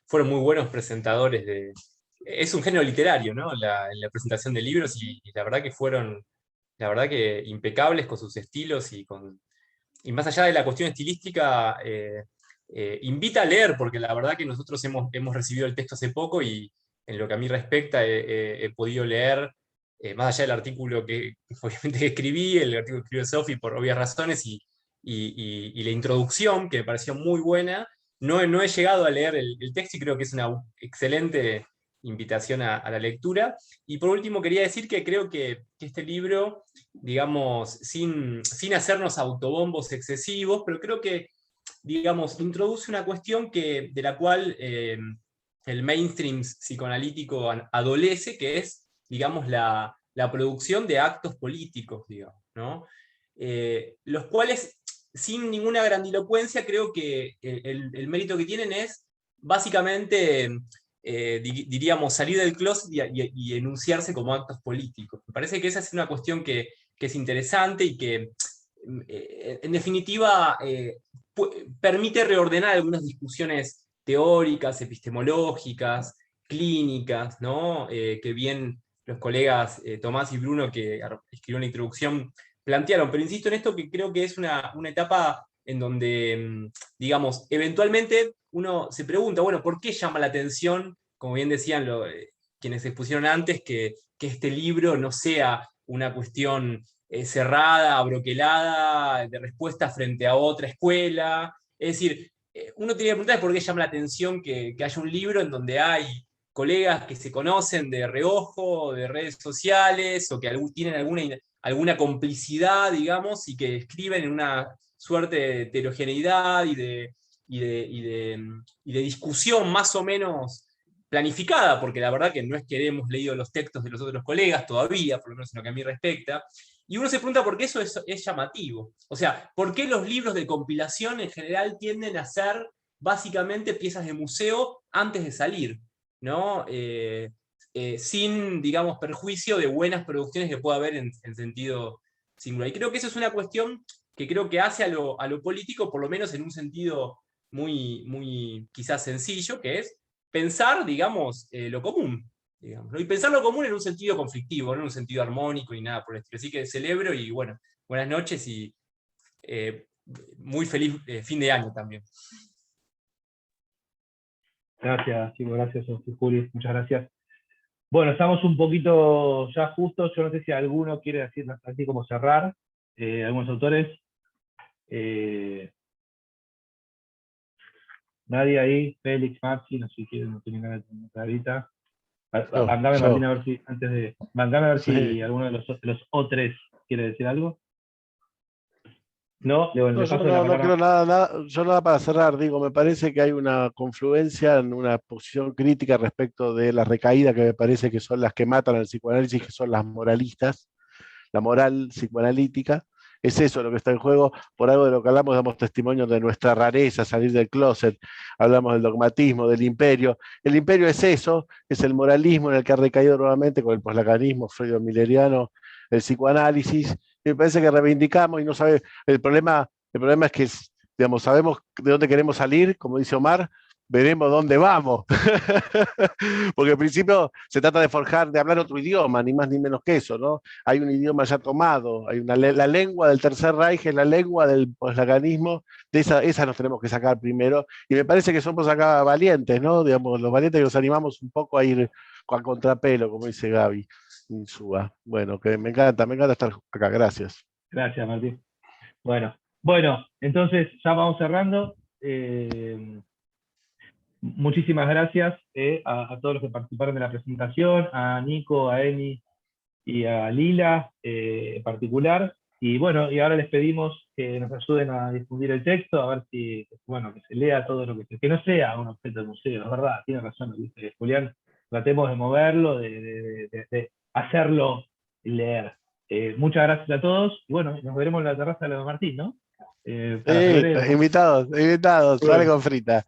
fueron muy buenos presentadores. Es un género literario, ¿no? La presentación de libros y la verdad que fueron impecables con sus estilos y más allá de la cuestión estilística, invita a leer, porque la verdad que nosotros hemos recibido el texto hace poco y en lo que a mí respecta he podido leer, más allá del artículo que obviamente escribí, el artículo que escribió Sofi por obvias razones y la introducción, que me pareció muy buena. No he llegado a leer el texto y creo que es una excelente invitación a la lectura. Y por último quería decir que creo que este libro, digamos, sin hacernos autobombos excesivos, pero creo que, digamos, introduce una cuestión de la cual el mainstream psicoanalítico adolece, que es, digamos, la producción de actos políticos, digamos, ¿no? Los cuales sin ninguna grandilocuencia, creo que el mérito que tienen es básicamente, diríamos, salir del closet y enunciarse como actos políticos. Me parece que esa es una cuestión que es interesante y que, en definitiva, permite reordenar algunas discusiones teóricas, epistemológicas, clínicas, ¿no? Que bien los colegas Tomás y Bruno, que escribieron la introducción, plantearon. Pero insisto en esto, que creo que es una etapa en donde, digamos, eventualmente uno se pregunta, bueno, ¿por qué llama la atención, como bien decían quienes se expusieron antes, que este libro no sea una cuestión cerrada, abroquelada, de respuesta frente a otra escuela? Es decir, uno tiene que preguntar por qué llama la atención que haya un libro en donde hay colegas que se conocen de reojo, de redes sociales, o que tienen alguna complicidad, digamos, y que escriben en una suerte de heterogeneidad y de discusión más o menos planificada, porque la verdad que no es que hemos leído los textos de los otros colegas todavía, por lo menos en lo que a mí respecta, y uno se pregunta por qué eso es llamativo. O sea, ¿por qué los libros de compilación en general tienden a ser básicamente piezas de museo antes de salir, ¿no? Sin, digamos, perjuicio de buenas producciones que pueda haber en sentido singular. Y creo que eso es una cuestión que creo que hace a lo político, por lo menos en un sentido muy, muy quizás sencillo, que es pensar, digamos, lo común. Digamos, ¿no? Y pensar lo común en un sentido conflictivo, no en un sentido armónico y nada por el estilo. Así que celebro y bueno, buenas noches y muy feliz fin de año también. Gracias, chicos, gracias, Juli, muchas gracias. Bueno, estamos un poquito ya justos, yo no sé si alguno quiere decir así como cerrar, algunos autores. Nadie ahí, Félix, Maxi, no sé si quieren, no tienen ganas de tener ahorita. Mangame, Martín, a ver si, antes de. Mangame a ver si alguno de los O3 quiere decir algo. No, No, yo no creo nada, yo nada para cerrar, digo, me parece que hay una confluencia en una posición crítica respecto de la recaída que me parece que son las que matan al psicoanálisis, que son las moralistas, la moral psicoanalítica. Es eso lo que está en juego. Por algo de lo que hablamos, damos testimonio de nuestra rareza, salir del closet, hablamos del dogmatismo, del imperio. El imperio es eso, es el moralismo en el que ha recaído nuevamente con el poslacanismo freudo-milleriano, el psicoanálisis. Y me parece que reivindicamos y no sabe, el problema es que, digamos, sabemos de dónde queremos salir, como dice Omar, veremos dónde vamos. Porque al principio se trata de forjar, de hablar otro idioma, ni más ni menos que eso, ¿no? Hay un idioma ya tomado, hay la lengua del Tercer Reich, es la lengua del poslacanismo, de esa nos tenemos que sacar primero, y me parece que somos acá valientes, ¿no? Digamos, los valientes que nos animamos un poco a ir a contrapelo, como dice Gaby Insúa. Bueno, que me encanta estar acá, gracias. Gracias, Martín. Bueno, entonces ya vamos cerrando. Muchísimas gracias a todos los que participaron de la presentación, a Nico, a Emi y a Lila en particular. Y bueno, y ahora les pedimos que nos ayuden a difundir el texto, a ver si, bueno, que se lea todo lo que no sea un objeto de museo, es verdad, tiene razón lo que dice Julián, tratemos de moverlo, de hacerlo leer. Muchas gracias a todos, y bueno, nos veremos en la terraza de la Martín, ¿no? Invitados, bueno. Sale con frita.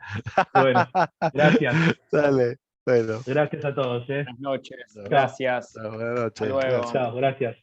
Bueno, gracias. Dale, bueno. Gracias a todos. Buenas noches, gracias. Buenas noches. Hasta luego. Chao, gracias.